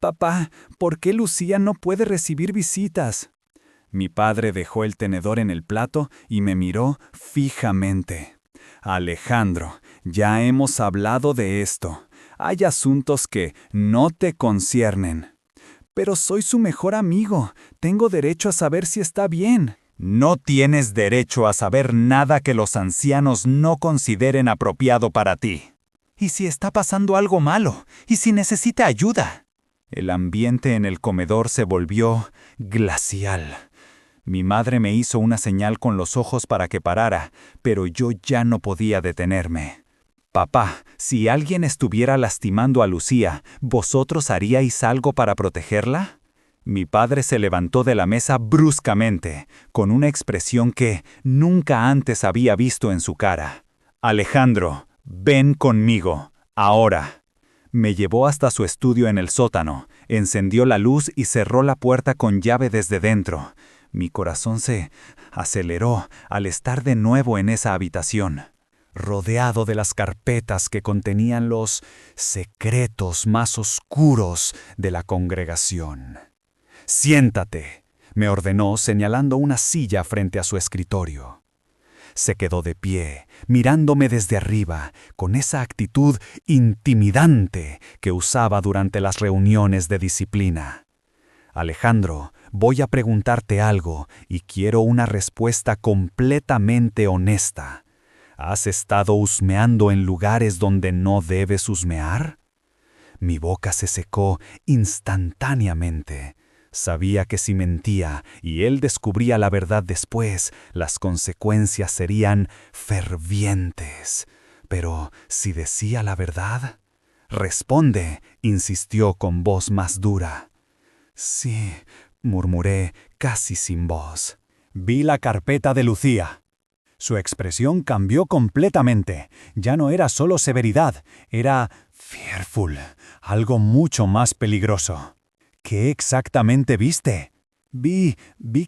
[SPEAKER 1] «Papá, ¿por qué Lucía no puede recibir visitas?» Mi padre dejó el tenedor en el plato y me miró fijamente. «Alejandro, ya hemos hablado de esto. Hay asuntos que no te conciernen». «Pero soy su mejor amigo. Tengo derecho a saber si está bien». «No tienes derecho a saber nada que los ancianos no consideren apropiado para ti». «¿Y si está pasando algo malo? ¿Y si necesita ayuda?» El ambiente en el comedor se volvió glacial. Mi madre me hizo una señal con los ojos para que parara, pero yo ya no podía detenerme. «Papá, si alguien estuviera lastimando a Lucía, ¿vosotros haríais algo para protegerla?» Mi padre se levantó de la mesa bruscamente, con una expresión que nunca antes había visto en su cara. «Alejandro, ven conmigo, ahora». Me llevó hasta su estudio en el sótano, encendió la luz y cerró la puerta con llave desde dentro. Mi corazón se aceleró al estar de nuevo en esa habitación, rodeado de las carpetas que contenían los secretos más oscuros de la congregación. «Siéntate», me ordenó señalando una silla frente a su escritorio. Se quedó de pie, mirándome desde arriba, con esa actitud intimidante que usaba durante las reuniones de disciplina. «Alejandro, voy a preguntarte algo y quiero una respuesta completamente honesta. ¿Has estado husmeando en lugares donde no debes husmear?» Mi boca se secó instantáneamente. Sabía que si mentía y él descubría la verdad después, las consecuencias serían fervientes. Pero, ¿si decía la verdad? «Responde», insistió con voz más dura. «Sí», murmuré casi sin voz. Vi la carpeta de Lucía. Su expresión cambió completamente. Ya no era solo severidad, era fearful, algo mucho más peligroso. «¿Qué exactamente viste?» Vi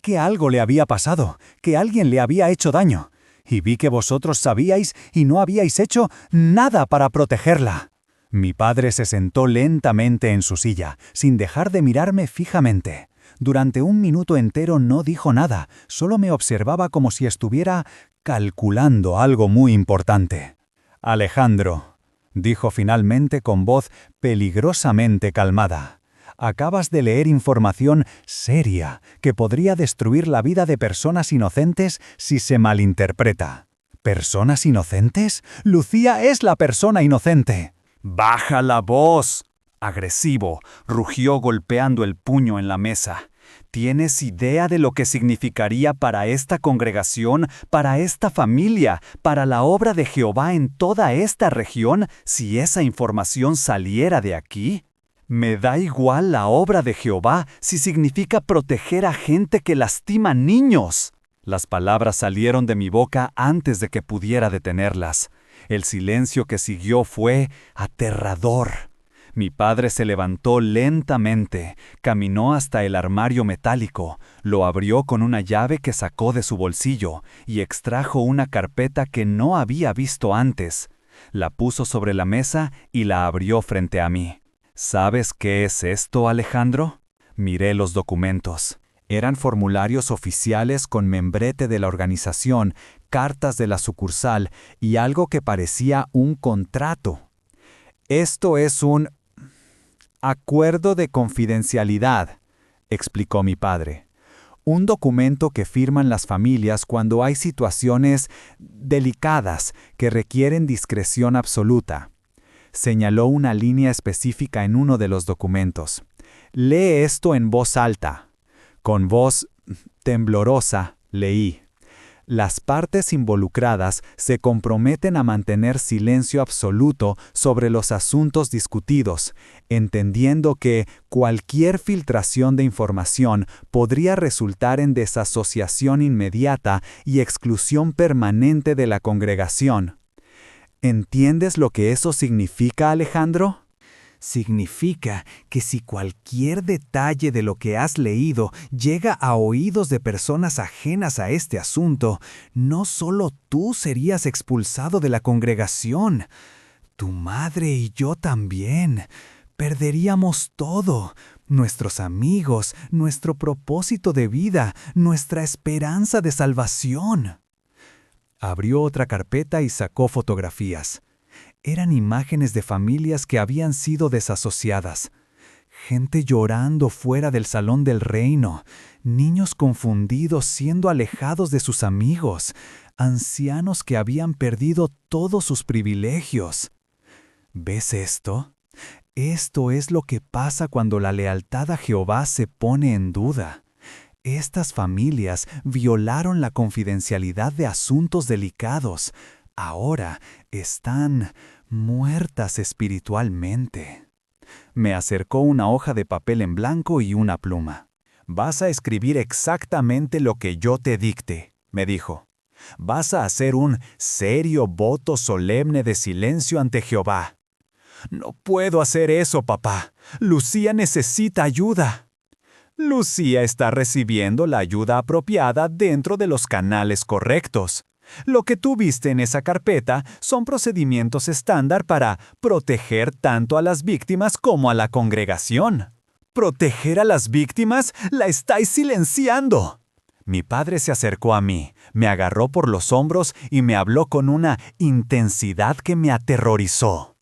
[SPEAKER 1] que algo le había pasado, que alguien le había hecho daño. Y vi que vosotros sabíais y no habíais hecho nada para protegerla». Mi padre se sentó lentamente en su silla, sin dejar de mirarme fijamente. Durante 1 minuto entero no dijo nada, solo me observaba como si estuviera calculando algo muy importante.
[SPEAKER 2] Alejandro, dijo finalmente con voz peligrosamente calmada, acabas de leer información seria que podría destruir la vida de personas inocentes si se malinterpreta. ¿Personas inocentes? Lucía es la persona inocente.
[SPEAKER 1] ¡Baja la voz! Agresivo, rugió golpeando el puño en la mesa. ¿Tienes idea de lo que significaría para esta congregación, para esta familia, para la obra de Jehová en toda esta región si esa información saliera de aquí? Me da igual la obra de Jehová si significa proteger a gente que lastima niños. Las palabras salieron de mi boca antes de que pudiera detenerlas. El silencio que siguió fue aterrador. Mi padre se levantó lentamente, caminó hasta el armario metálico, lo abrió con una llave que sacó de su bolsillo y extrajo una carpeta que no había visto antes. La puso sobre la mesa y la abrió frente a mí. ¿Sabes qué es esto, Alejandro? Miré los documentos. Eran formularios oficiales con membrete de la organización, cartas de la sucursal y algo que parecía un contrato. Esto es un acuerdo de confidencialidad, explicó mi padre. Un documento que firman las familias cuando hay situaciones delicadas que requieren discreción absoluta. Señaló una línea específica en uno de los documentos. Lee esto en voz alta. Con voz temblorosa leí. Las partes involucradas se comprometen a mantener silencio absoluto sobre los asuntos discutidos, entendiendo que cualquier filtración de información podría resultar en desasociación inmediata y exclusión permanente de la congregación. ¿Entiendes lo que eso significa, Alejandro? Significa que si cualquier detalle de lo que has leído llega a oídos de personas ajenas a este asunto, no solo tú serías expulsado de la congregación, tu madre y yo también. Perderíamos todo, nuestros amigos, nuestro propósito de vida, nuestra esperanza de salvación. Abrió otra carpeta y sacó fotografías. Eran imágenes de familias que habían sido desasociadas. Gente llorando fuera del salón del reino, niños confundidos siendo alejados de sus amigos, ancianos que habían perdido todos sus privilegios. ¿Ves esto? Esto es lo que pasa cuando la lealtad a Jehová se pone en duda. Estas familias violaron la confidencialidad de asuntos delicados. Ahora están muertas espiritualmente. Me acercó una hoja de papel en blanco y una pluma. Vas a escribir exactamente lo que yo te dicte, me dijo. Vas a hacer un serio voto solemne de silencio ante Jehová. No puedo hacer eso, papá. Lucía necesita ayuda. Lucía está recibiendo la ayuda apropiada dentro de los canales correctos. Lo que tú viste en esa carpeta son procedimientos estándar para proteger tanto a las víctimas como a la congregación. ¿Proteger a las víctimas? ¡La estáis silenciando! Mi padre se acercó a mí, me agarró por los hombros y me habló con una intensidad que me aterrorizó.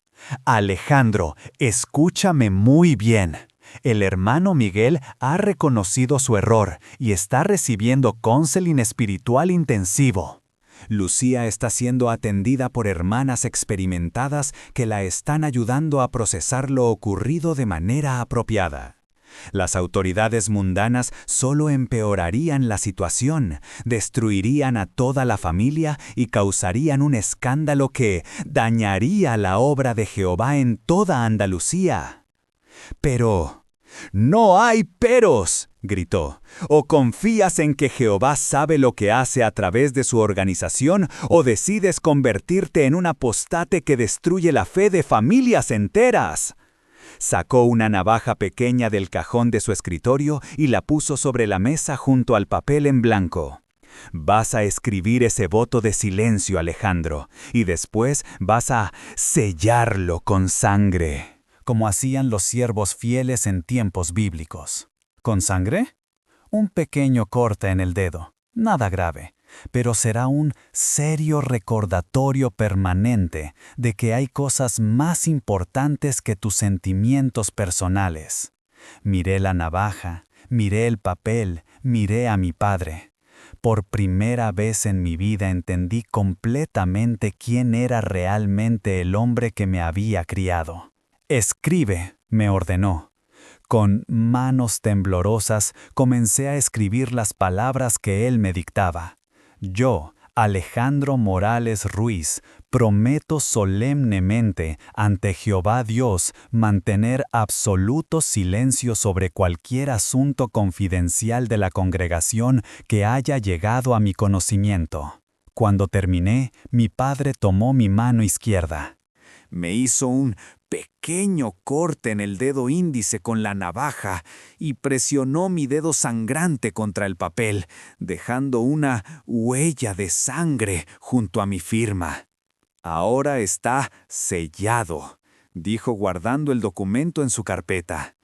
[SPEAKER 1] Alejandro, escúchame muy bien. El hermano Miguel ha reconocido su error y está recibiendo counseling espiritual intensivo. Lucía está siendo atendida por hermanas experimentadas que la están ayudando a procesar lo ocurrido de manera apropiada. Las autoridades mundanas solo empeorarían la situación, destruirían a toda la familia y causarían un escándalo que dañaría la obra de Jehová en toda Andalucía. Pero ¡no hay peros!, gritó. O confías en que Jehová sabe lo que hace a través de su organización, o decides convertirte en un apostate que destruye la fe de familias enteras. Sacó una navaja pequeña del cajón de su escritorio y la puso sobre la mesa junto al papel en blanco. Vas a escribir ese voto de silencio, Alejandro, y después vas a sellarlo con sangre, como hacían los siervos fieles en tiempos bíblicos. ¿Con sangre? Un pequeño corte en el dedo, nada grave.
[SPEAKER 2] pero será un serio recordatorio permanente de que hay cosas más importantes que tus sentimientos personales. Miré la navaja, miré el papel, miré a mi padre. Por primera vez en mi vida entendí completamente quién era realmente el hombre que me había criado. «Escribe», me ordenó. Con manos temblorosas comencé a escribir las palabras que él me dictaba. Yo, Alejandro Morales Ruiz, prometo solemnemente ante Jehová Dios mantener absoluto silencio sobre cualquier asunto confidencial de la congregación que haya llegado a mi conocimiento. Cuando terminé, mi padre tomó mi mano izquierda.
[SPEAKER 1] Me hizo un pequeño corte en el dedo índice con la navaja y presionó mi dedo sangrante contra el papel, dejando una huella de sangre junto a mi firma. «Ahora está sellado», dijo guardando el documento en su carpeta.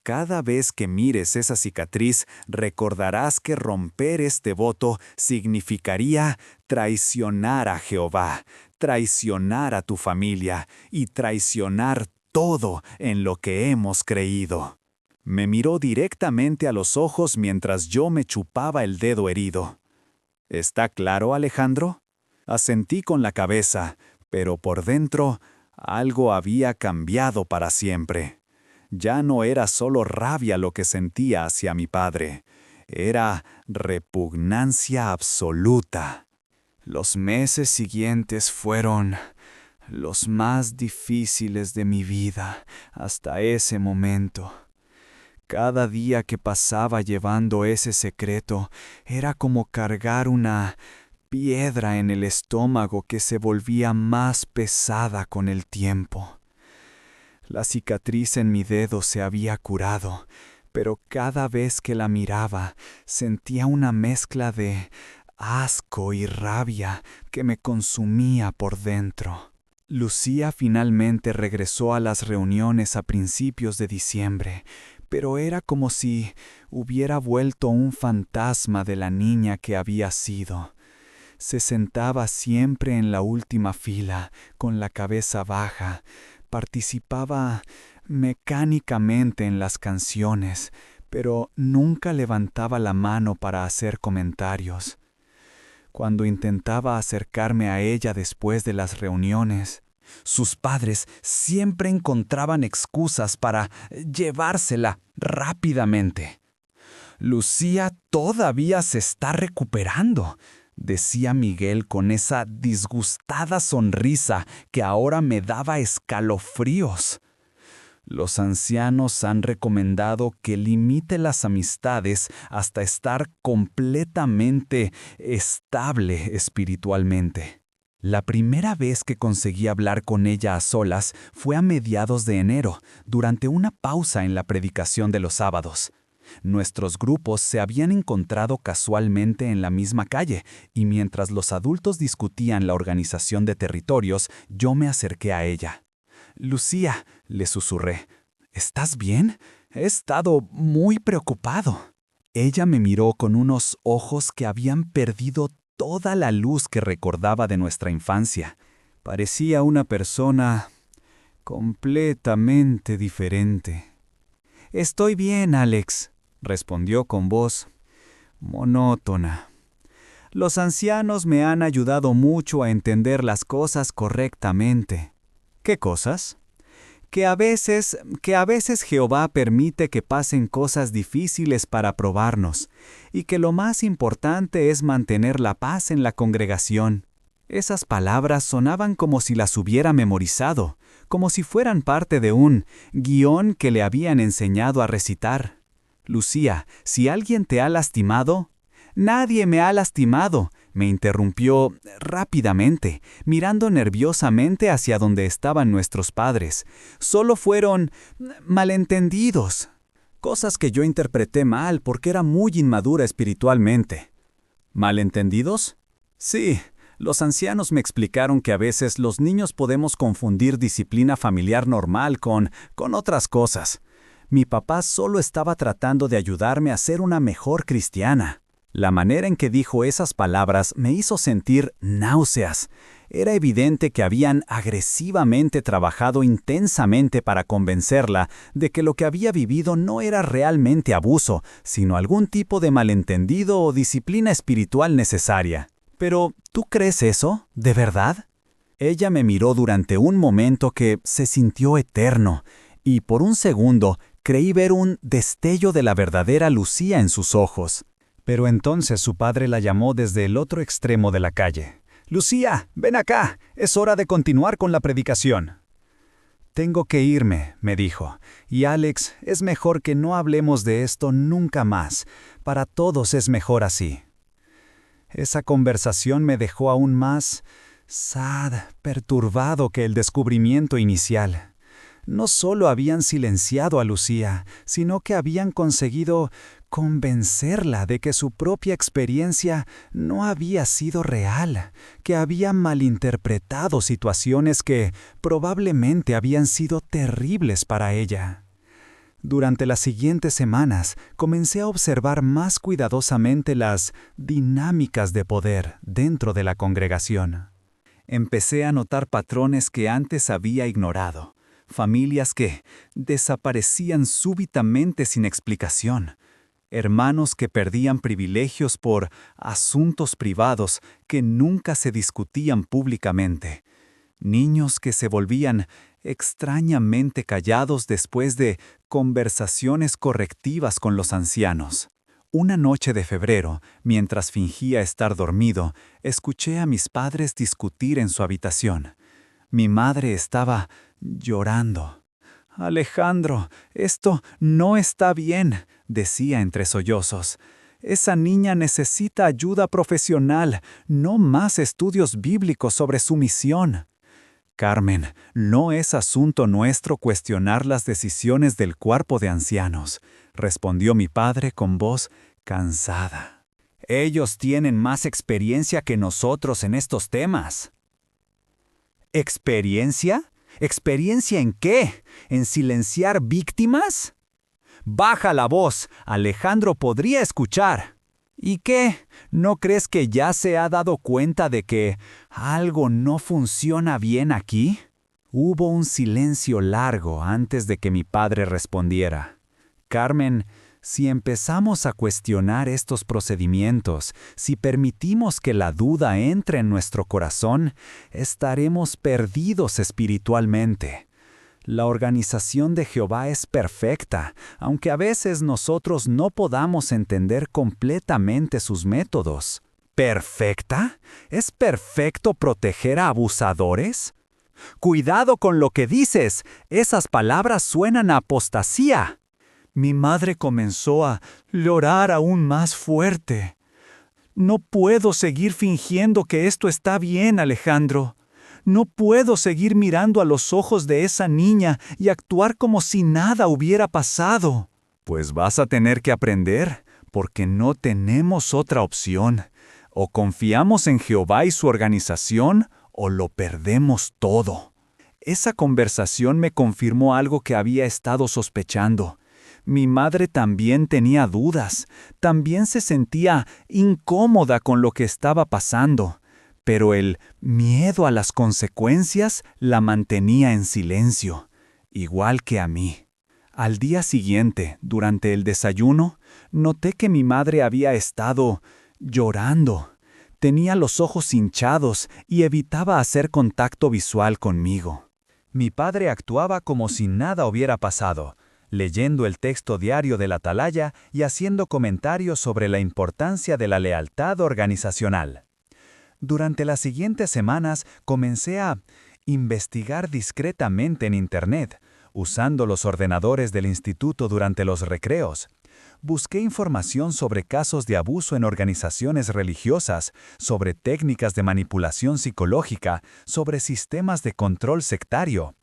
[SPEAKER 1] «Cada vez que mires esa cicatriz, recordarás que romper este voto significaría traicionar a Jehová, traicionar a tu familia y traicionar todo en lo que hemos creído». Me miró directamente a los ojos mientras yo me chupaba el dedo herido. «¿Está claro, Alejandro?». Asentí con la cabeza, pero por dentro algo había cambiado para siempre. Ya no era solo rabia lo que sentía hacia mi padre, era repugnancia absoluta. Los meses siguientes fueron los más difíciles de mi vida hasta ese momento. Cada día que pasaba llevando ese secreto era como cargar una piedra en el estómago que se volvía más pesada con el tiempo. La cicatriz en mi dedo se había curado, pero cada vez que la miraba sentía una mezcla de asco y rabia que me consumía por dentro. Lucía finalmente regresó a las reuniones a principios de diciembre, pero era como si hubiera vuelto un fantasma de la niña que había sido. Se sentaba siempre en la última fila, con la cabeza baja. Participaba mecánicamente en las canciones, pero nunca levantaba la mano para hacer comentarios. Cuando intentaba acercarme a ella después de las reuniones, sus padres siempre encontraban excusas para llevársela rápidamente. «Lucía todavía se está recuperando», decía Miguel con esa disgustada sonrisa que ahora me daba escalofríos. Los ancianos han recomendado que limite las amistades hasta estar completamente estable espiritualmente. La primera vez que conseguí hablar con ella a solas fue a mediados de enero, durante una pausa en la predicación de los sábados. Nuestros grupos se habían encontrado casualmente en la misma calle, y mientras los adultos discutían la organización de territorios, yo me acerqué a ella. «Lucía», le susurré, «¿estás bien? He estado muy preocupado». Ella me miró con unos ojos que habían perdido toda la luz que recordaba de nuestra infancia. Parecía una persona completamente diferente. «Estoy bien, Alex», respondió con voz monótona. «Los ancianos me han ayudado mucho a entender las cosas correctamente». «¿Qué cosas?» Que a veces Jehová permite que pasen cosas difíciles para probarnos, y que lo más importante es mantener la paz en la congregación. Esas palabras sonaban como si las hubiera memorizado, como si fueran parte de un guión que le habían enseñado a recitar. «Lucía, si alguien te ha lastimado...» «Nadie me ha lastimado», me interrumpió rápidamente, mirando nerviosamente hacia donde estaban nuestros padres. «Solo fueron malentendidos». Cosas que yo interpreté mal porque era muy inmadura espiritualmente. ¿Malentendidos? Sí. Los ancianos me explicaron que a veces los niños podemos confundir disciplina familiar normal con otras cosas. Mi papá solo estaba tratando de ayudarme a ser una mejor cristiana.
[SPEAKER 3] La manera en que dijo esas palabras me hizo sentir náuseas. Era evidente que habían agresivamente trabajado intensamente para convencerla de que lo que había vivido no era realmente abuso, sino algún tipo de malentendido o disciplina espiritual necesaria. Pero, ¿tú crees eso? ¿De verdad? Ella me miró durante un momento que se sintió eterno, y por un segundo creí ver un destello de la verdadera Lucía en sus ojos. Pero entonces su padre la llamó desde el otro extremo de la calle. «Lucía, ven acá, es hora de continuar con la predicación». «Tengo que irme», me dijo, «y Alex, es mejor que no hablemos de esto nunca más. Para todos es mejor así». Esa conversación me dejó aún más perturbado que el descubrimiento inicial. No solo habían silenciado a Lucía, sino que habían conseguido convencerla de que su propia experiencia no había sido real, que había malinterpretado situaciones que probablemente habían sido terribles para ella. Durante las siguientes semanas comencé a observar más cuidadosamente las dinámicas de poder dentro de la congregación. Empecé a notar patrones que antes había ignorado. Familias que desaparecían súbitamente sin explicación. Hermanos que perdían privilegios por asuntos privados que nunca se discutían públicamente. Niños que se volvían extrañamente callados después de conversaciones correctivas con los ancianos. Una noche de febrero, mientras fingía estar dormido, escuché a mis padres discutir en su habitación. Mi madre estaba llorando. «Alejandro, esto no está bien», decía entre sollozos. «Esa niña necesita ayuda profesional, no más estudios bíblicos sobre su misión». «Carmen, no es asunto nuestro cuestionar las decisiones del cuerpo de ancianos», respondió mi padre con voz cansada. «Ellos tienen más experiencia que nosotros en estos temas». ¿Experiencia? ¿Experiencia en qué? ¿En silenciar víctimas? Baja la voz, Alejandro podría escuchar. ¿Y qué? ¿No crees que ya se ha dado cuenta de que algo no funciona bien aquí? Hubo un silencio largo antes de que mi padre respondiera. Carmen, si empezamos a cuestionar estos procedimientos, si permitimos que la duda entre en nuestro corazón, estaremos perdidos espiritualmente. La organización de Jehová es perfecta, aunque a veces nosotros no podamos entender completamente sus métodos. ¿Perfecta? ¿Es perfecto proteger a abusadores? Cuidado con lo que dices, esas palabras suenan a apostasía. Mi madre comenzó a llorar aún más fuerte. «No puedo seguir fingiendo que esto está bien, Alejandro. No puedo seguir mirando a los ojos de esa niña y actuar como si nada hubiera pasado». «Pues vas a tener que aprender, porque no tenemos otra opción. O confiamos en Jehová y su organización, o lo perdemos todo». Esa conversación me confirmó algo que había estado sospechando. Mi madre también tenía dudas, también se sentía incómoda con lo que estaba pasando, pero el miedo a las consecuencias la mantenía en silencio, igual que a mí. Al día siguiente, durante el desayuno, noté que mi madre había estado llorando. Tenía los ojos hinchados y evitaba hacer contacto visual conmigo. Mi padre actuaba como si nada hubiera pasado, leyendo el texto diario del Atalaya y haciendo comentarios sobre la importancia de la lealtad organizacional. Durante las siguientes semanas comencé a investigar discretamente en Internet, usando los ordenadores del instituto durante los recreos. Busqué información sobre casos de abuso en organizaciones religiosas, sobre técnicas de manipulación psicológica, sobre sistemas de control sectario.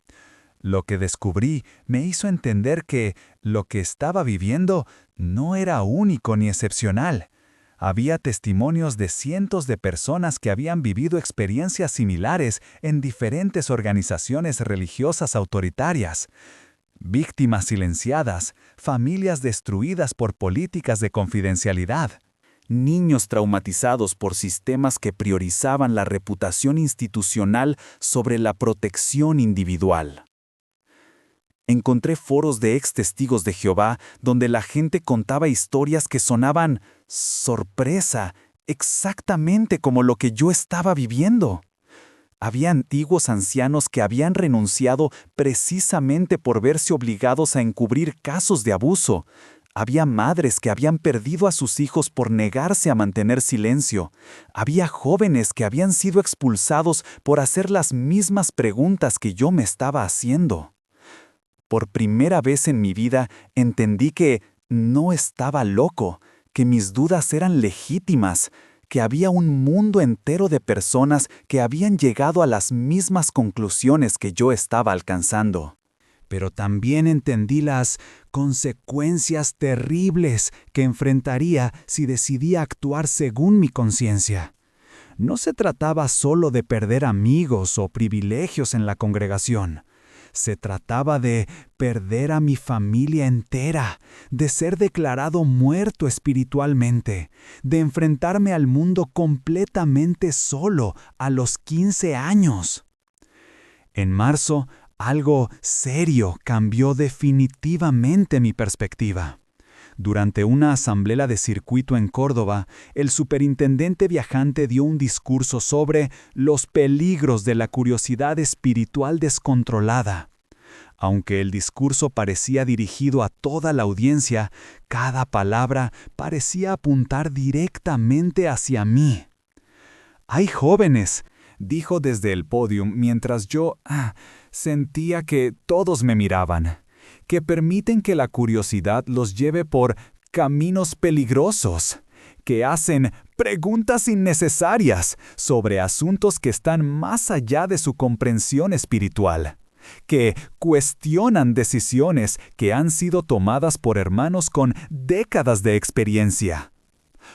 [SPEAKER 3] Lo que descubrí me hizo entender que lo que estaba viviendo no era único ni excepcional. Había testimonios de cientos de personas que habían vivido experiencias similares en diferentes organizaciones religiosas autoritarias. Víctimas silenciadas, familias destruidas por políticas de confidencialidad.
[SPEAKER 2] niños traumatizados por sistemas que priorizaban la reputación institucional sobre la protección individual. Encontré foros de ex testigos de Jehová donde la gente contaba historias que sonaban sorpresa, exactamente como lo que yo estaba viviendo. Había antiguos ancianos que habían renunciado precisamente por verse obligados a encubrir casos de abuso. Había madres que habían perdido a sus hijos por negarse a mantener silencio. Había jóvenes que habían sido expulsados por hacer las mismas preguntas que yo me estaba haciendo. Por primera vez en mi vida entendí que no estaba loco, que mis dudas eran legítimas, que había un mundo entero de personas que habían llegado a las mismas conclusiones que yo estaba alcanzando.
[SPEAKER 3] Pero también entendí las consecuencias terribles que enfrentaría si decidía actuar según mi conciencia. No se trataba solo de perder amigos o privilegios en la congregación. Se trataba de perder a mi familia entera, de ser declarado muerto espiritualmente, de enfrentarme al mundo completamente solo a los 15 años. En marzo, algo serio cambió definitivamente mi perspectiva. Durante una asamblea de circuito en Córdoba, el superintendente viajante dio un discurso sobre los peligros de la curiosidad espiritual descontrolada. Aunque el discurso parecía dirigido a toda la audiencia, cada palabra parecía apuntar directamente hacia mí. «Hay jóvenes», dijo desde el podio mientras yo sentía que todos me miraban, «que permiten que la curiosidad los lleve por caminos peligrosos, que hacen preguntas innecesarias sobre asuntos que están más allá de su comprensión espiritual, que cuestionan decisiones que han sido tomadas por hermanos con décadas de experiencia».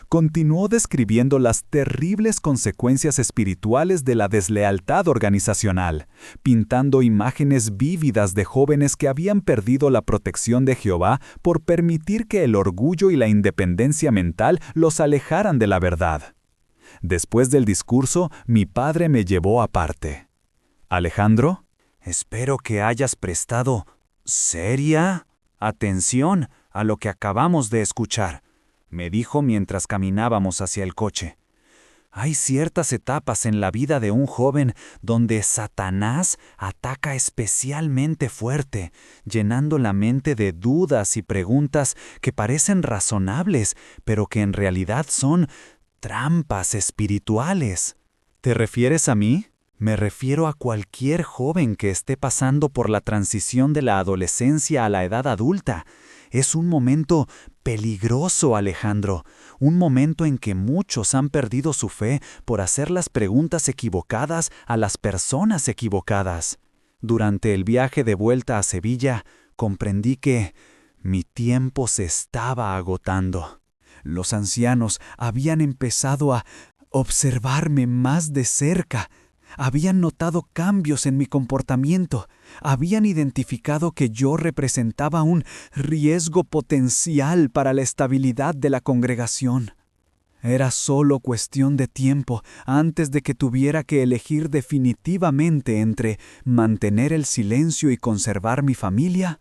[SPEAKER 3] Continuó describiendo las terribles consecuencias espirituales de la deslealtad organizacional, pintando imágenes vívidas de jóvenes que habían perdido la protección de Jehová por permitir que el orgullo y la independencia mental los alejaran de la verdad. Después del discurso, mi padre me llevó aparte. «Alejandro, espero que hayas prestado seria atención a lo que acabamos de escuchar», me dijo mientras caminábamos hacia el coche. «Hay ciertas etapas en la vida de un joven donde Satanás ataca especialmente fuerte, llenando la mente de dudas y preguntas que parecen razonables, pero que en realidad son trampas espirituales». «¿Te refieres a mí?» «Me refiero a cualquier joven que esté pasando por la transición de la adolescencia a la edad adulta. Es un momento peligroso, Alejandro, un momento en que muchos han perdido su fe por hacer las preguntas equivocadas a las personas equivocadas. Durante el viaje de vuelta a Sevilla, comprendí que mi tiempo se estaba agotando. Los ancianos habían empezado a observarme más de cerca. Habían notado cambios en mi comportamiento. Habían identificado que yo representaba un riesgo potencial para la estabilidad de la congregación. Era solo cuestión de tiempo antes de que tuviera que elegir definitivamente entre mantener el silencio y conservar mi familia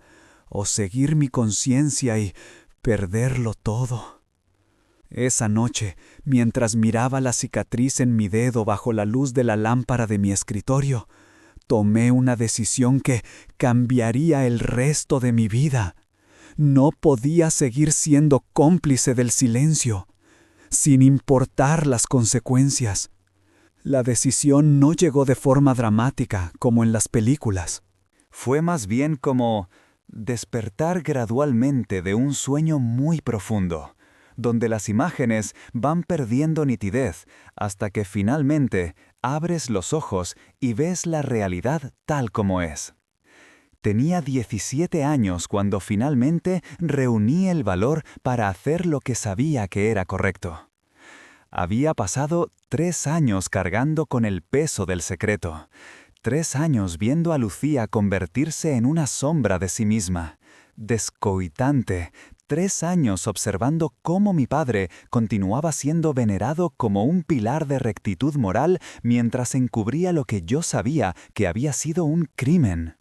[SPEAKER 3] o seguir mi conciencia y perderlo todo. Esa noche, mientras miraba la cicatriz en mi dedo bajo la luz de la lámpara de mi escritorio, tomé una decisión que cambiaría el resto de mi vida. No podía seguir siendo cómplice del silencio, sin importar las consecuencias. La decisión no llegó de forma dramática, como en las películas. Fue más bien como despertar gradualmente de un sueño muy profundo, donde las imágenes van perdiendo nitidez hasta que finalmente abres los ojos y ves la realidad tal como es. Tenía 17 años cuando finalmente reuní el valor para hacer lo que sabía que era correcto. Había pasado 3 años cargando con el peso del secreto, 3 años viendo a Lucía convertirse en una sombra de sí misma, descoitante,
[SPEAKER 2] 3 años observando cómo mi padre continuaba siendo venerado como un pilar de rectitud moral mientras encubría lo que yo sabía que había sido un crimen.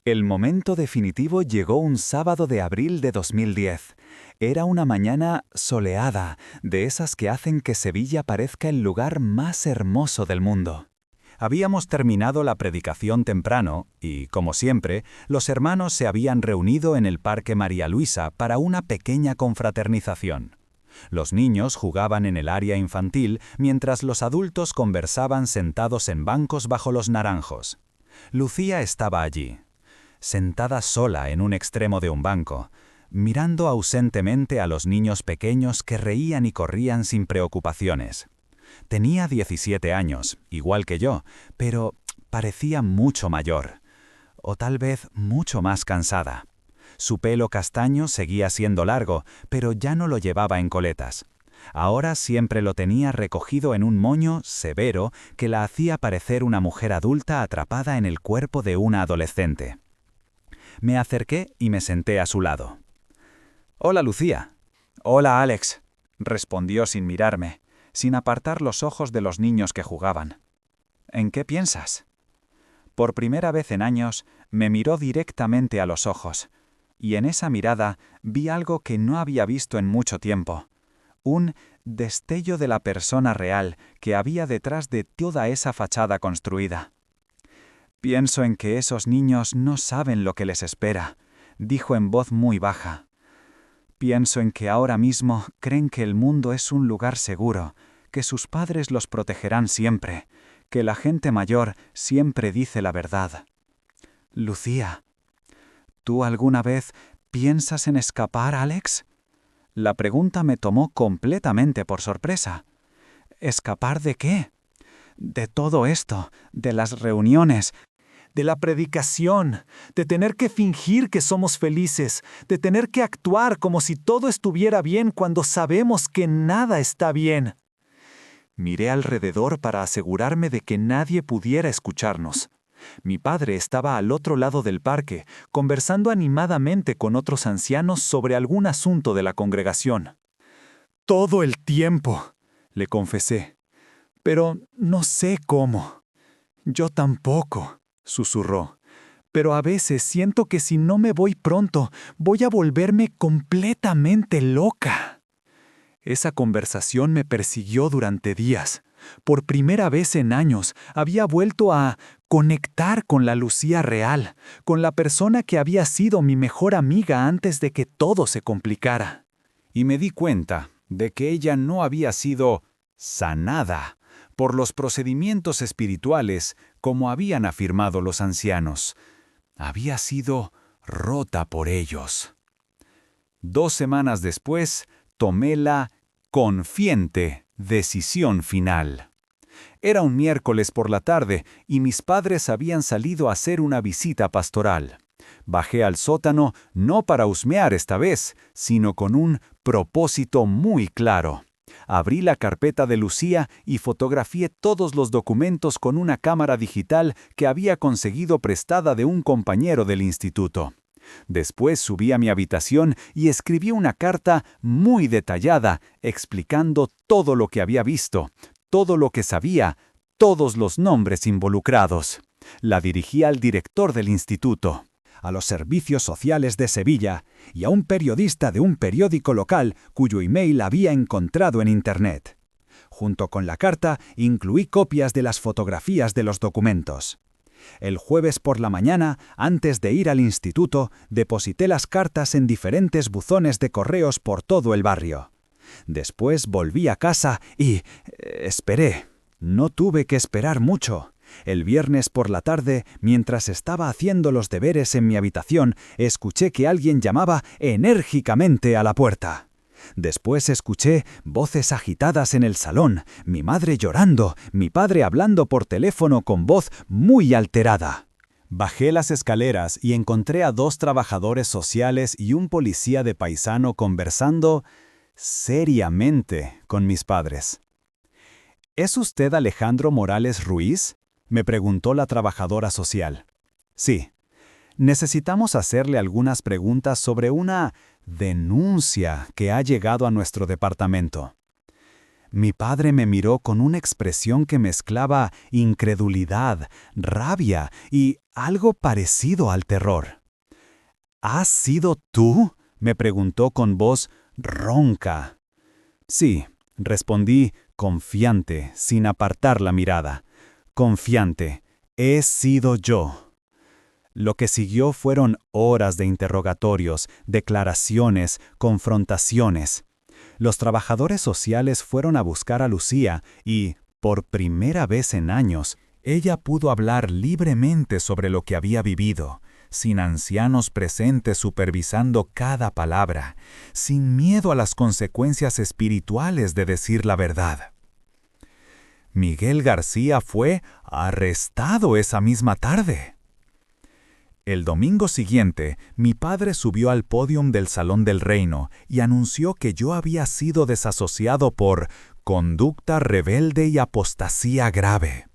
[SPEAKER 2] El momento definitivo llegó un sábado de abril de 2010. Era una mañana soleada, de esas que hacen que Sevilla parezca el lugar más hermoso del mundo. Habíamos terminado la predicación temprano y, como siempre, los hermanos se habían reunido en el Parque María Luisa para una pequeña confraternización. Los niños jugaban en el área infantil mientras los adultos conversaban sentados en bancos bajo los naranjos. Lucía estaba allí, sentada sola en un extremo de un banco, mirando ausentemente a los niños pequeños que reían y corrían sin preocupaciones. Tenía 17 años, igual que yo, pero parecía mucho mayor, o tal vez mucho más cansada. Su pelo castaño seguía siendo largo, pero ya no lo llevaba en coletas. Ahora siempre lo tenía recogido en un moño severo que la hacía parecer una mujer adulta atrapada en el cuerpo de una adolescente. Me acerqué y me senté a su lado. «Hola, Lucía». «Hola, Alex», respondió sin mirarme, sin apartar los ojos de los niños que jugaban. «¿En qué piensas?» Por primera vez en años, me miró directamente a los ojos, y en esa mirada vi algo que no había visto en mucho tiempo. Un destello de la persona real que había detrás de toda esa fachada construida. «Pienso en que esos niños no saben lo que les espera», dijo en voz muy baja. «Pienso en que ahora mismo creen que el mundo es un lugar seguro, que sus padres los protegerán siempre, que la gente mayor siempre dice la verdad». «Lucía, ¿tú alguna vez piensas en escapar, Alex?» La pregunta me tomó completamente por sorpresa. ¿Escapar de qué? De todo esto, de las reuniones, de la predicación, de tener que fingir que somos felices, de tener que actuar como si todo estuviera bien cuando sabemos que nada está bien. Miré alrededor para asegurarme de que nadie pudiera escucharnos. Mi padre estaba al otro lado del parque, conversando animadamente con otros ancianos sobre algún asunto de la congregación. «Todo el tiempo», le confesé. «Pero no sé cómo». «Yo tampoco», susurró. «Pero a veces siento que si no me voy pronto, voy a volverme completamente loca». Esa conversación me persiguió durante días. Por primera vez en años, había vuelto a conectar con la Lucía real, con la persona que había sido mi mejor amiga antes de que todo se complicara. Y me di cuenta de que ella no había sido sanada por los procedimientos espirituales como habían afirmado los ancianos. Había sido rota por ellos. 2 semanas después, tomé la consciente decisión final. Era un miércoles por la tarde y mis padres habían salido a hacer una visita pastoral. Bajé al sótano no para husmear esta vez, sino con un propósito muy claro. Abrí la carpeta de Lucía y fotografié todos los documentos con una cámara digital que había conseguido prestada de un compañero del instituto. Después subí a mi habitación y escribí una carta muy detallada explicando todo lo que había visto, todo lo que sabía, todos los nombres involucrados. La dirigí al director del instituto, a los servicios sociales de Sevilla y a un periodista de un periódico local cuyo email había encontrado en Internet. Junto con la carta incluí copias de las fotografías de los documentos. El jueves por la mañana, antes de ir al instituto, deposité las cartas en diferentes buzones de correos por todo el barrio. Después volví a casa y esperé. No tuve que esperar mucho. El viernes por la tarde, mientras estaba haciendo los deberes en mi habitación, escuché que alguien llamaba enérgicamente a la puerta. Después escuché voces agitadas en el salón, mi madre llorando, mi padre hablando por teléfono con voz muy alterada. Bajé las escaleras y encontré a 2 trabajadores sociales y un policía de paisano conversando seriamente con mis padres. ¿Es usted Alejandro Morales Ruiz?, me preguntó la trabajadora social. Sí. Necesitamos hacerle algunas preguntas sobre una denuncia que ha llegado a nuestro departamento. Mi padre me miró con una expresión que mezclaba incredulidad, rabia y algo parecido al terror. ¿Has sido tú?, me preguntó con voz ronca. Sí, respondí, confiante, sin apartar la mirada. Confiante, he sido yo. Lo que siguió fueron horas de interrogatorios, declaraciones, confrontaciones. Los trabajadores sociales fueron a buscar a Lucía y, por primera vez en años, ella pudo hablar libremente sobre lo que había vivido, sin ancianos presentes supervisando cada palabra, sin miedo a las consecuencias espirituales de decir la verdad. Miguel García fue arrestado esa misma tarde. El domingo siguiente, mi padre subió al pódium del Salón del Reino y anunció que yo había sido desasociado por conducta rebelde y apostasía grave.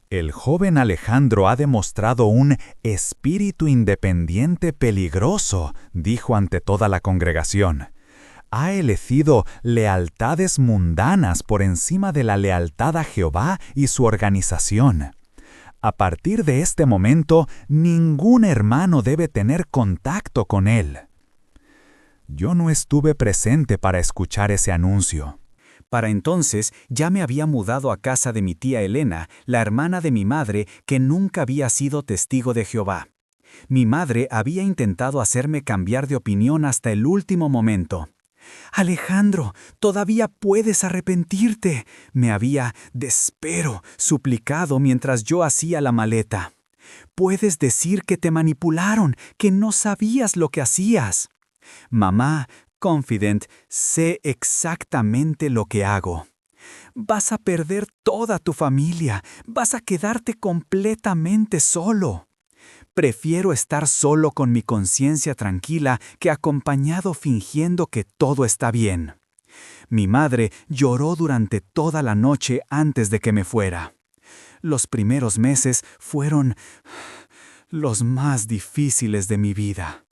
[SPEAKER 2] El joven Alejandro ha demostrado un espíritu independiente peligroso, dijo ante toda la congregación. Ha elegido lealtades mundanas por encima de la lealtad a Jehová y su organización. A partir de este momento, ningún hermano debe tener contacto con él. Yo no estuve presente para escuchar ese anuncio.
[SPEAKER 3] Para entonces ya me había mudado a casa de mi tía Elena, la hermana de mi madre, que nunca había sido testigo de Jehová. Mi madre había intentado hacerme cambiar de opinión hasta el último momento. «Alejandro, todavía puedes arrepentirte», me había, despero, suplicado mientras yo hacía la maleta. «Puedes decir que te manipularon, que no sabías lo que hacías». «Mamá, confident, sé exactamente lo que hago». «Vas a perder toda tu familia, vas a quedarte completamente solo». Prefiero estar solo con mi conciencia tranquila que acompañado fingiendo que todo está bien. Mi madre lloró durante toda la noche antes de que me fuera. Los primeros meses fueron los más difíciles de mi vida.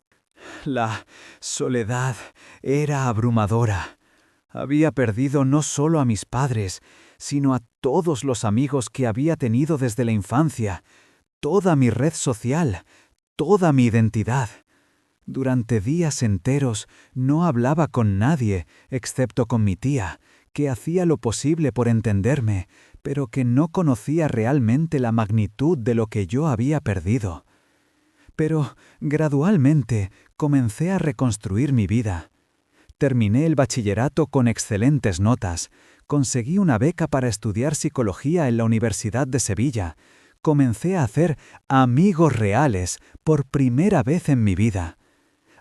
[SPEAKER 3] La soledad era abrumadora. Había perdido no solo a mis padres, sino a todos los amigos que había tenido desde la infancia, toda mi red social, toda mi identidad. Durante días enteros no hablaba con nadie, excepto con mi tía, que hacía lo posible por entenderme, pero que no conocía realmente la magnitud de lo que yo había perdido. Pero, gradualmente, comencé a reconstruir mi vida. Terminé el bachillerato con excelentes notas, conseguí una beca para estudiar psicología en la Universidad de Sevilla, comencé a hacer amigos reales por primera vez en mi vida.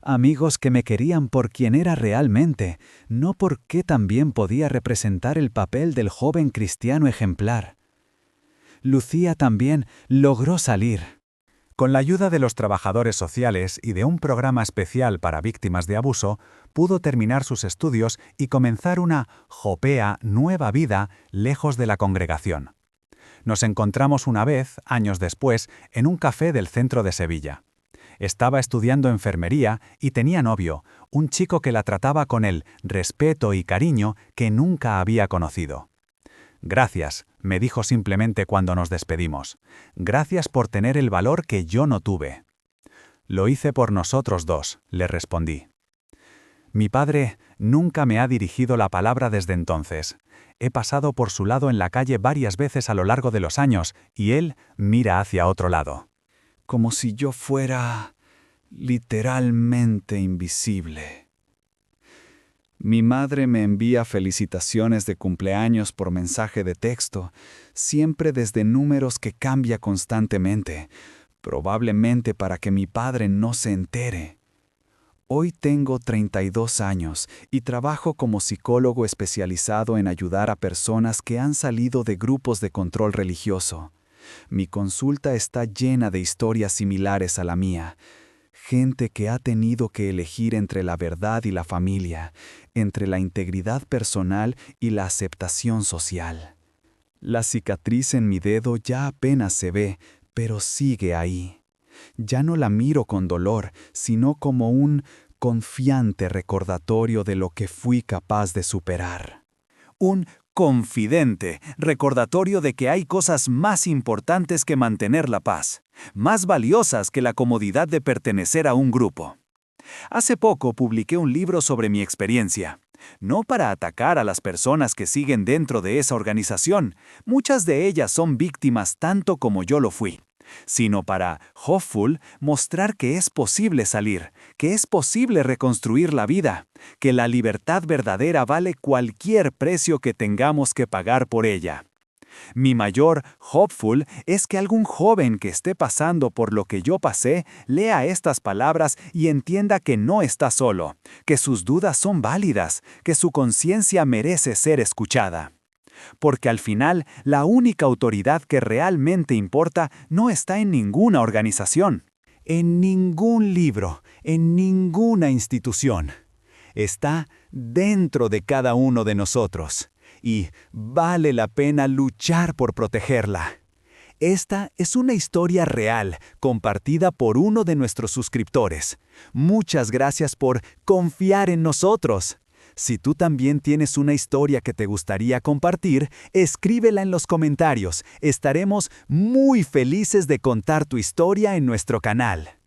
[SPEAKER 3] Amigos que me querían por quien era realmente, no por qué también podía representar el papel del joven cristiano ejemplar. Lucía también logró salir. Con la ayuda de los trabajadores sociales y de un programa especial para víctimas de abuso, pudo terminar sus estudios y comenzar una jopea nueva vida lejos de la congregación. Nos encontramos una vez, años después, en un café del centro de Sevilla. Estaba estudiando enfermería y tenía novio, un chico que la trataba con el respeto y cariño que nunca había conocido. «Gracias», me dijo simplemente cuando nos despedimos. «Gracias por tener el valor que yo no tuve». «Lo hice por nosotros dos», le respondí. Mi padre nunca me ha dirigido la palabra desde entonces. He pasado por su lado en la calle varias veces a lo largo de los años y él mira hacia otro lado. Como si yo fuera literalmente invisible. Mi madre me envía felicitaciones de cumpleaños por mensaje de texto, siempre desde números que cambia constantemente, probablemente para que mi padre no se entere. Hoy tengo 32 años y trabajo como psicólogo especializado en ayudar a personas que han salido de grupos de control religioso. Mi consulta está llena de historias similares a la mía. Gente que ha tenido que elegir entre la verdad y la familia, entre la integridad personal y la aceptación social. La cicatriz en mi dedo ya apenas se ve, pero sigue ahí. Ya no la miro con dolor, sino como un confiante recordatorio de lo que fui capaz de superar. Un confidente recordatorio de que hay cosas más importantes que mantener la paz, más valiosas que la comodidad de pertenecer a un grupo. Hace poco publiqué un libro sobre mi experiencia. No para atacar a las personas que siguen dentro de esa organización, muchas de ellas son víctimas tanto como yo lo fui, sino para, hopeful, mostrar que es posible salir, que es posible reconstruir la vida, que la libertad verdadera vale cualquier precio que tengamos que pagar por ella. Mi mayor hopeful es que algún joven que esté pasando por lo que yo pasé lea estas palabras y entienda que no está solo, que sus dudas son válidas, que su conciencia merece ser escuchada. Porque al final, la única autoridad que realmente importa no está en ninguna organización, en ningún libro, en ninguna institución. Está dentro de cada uno de nosotros. Y vale la pena luchar por protegerla. Esta es una historia real, compartida por uno de nuestros suscriptores. Muchas gracias por confiar en nosotros. Si tú también tienes una historia que te gustaría compartir, escríbela en los comentarios. Estaremos muy felices de contar tu historia en nuestro canal.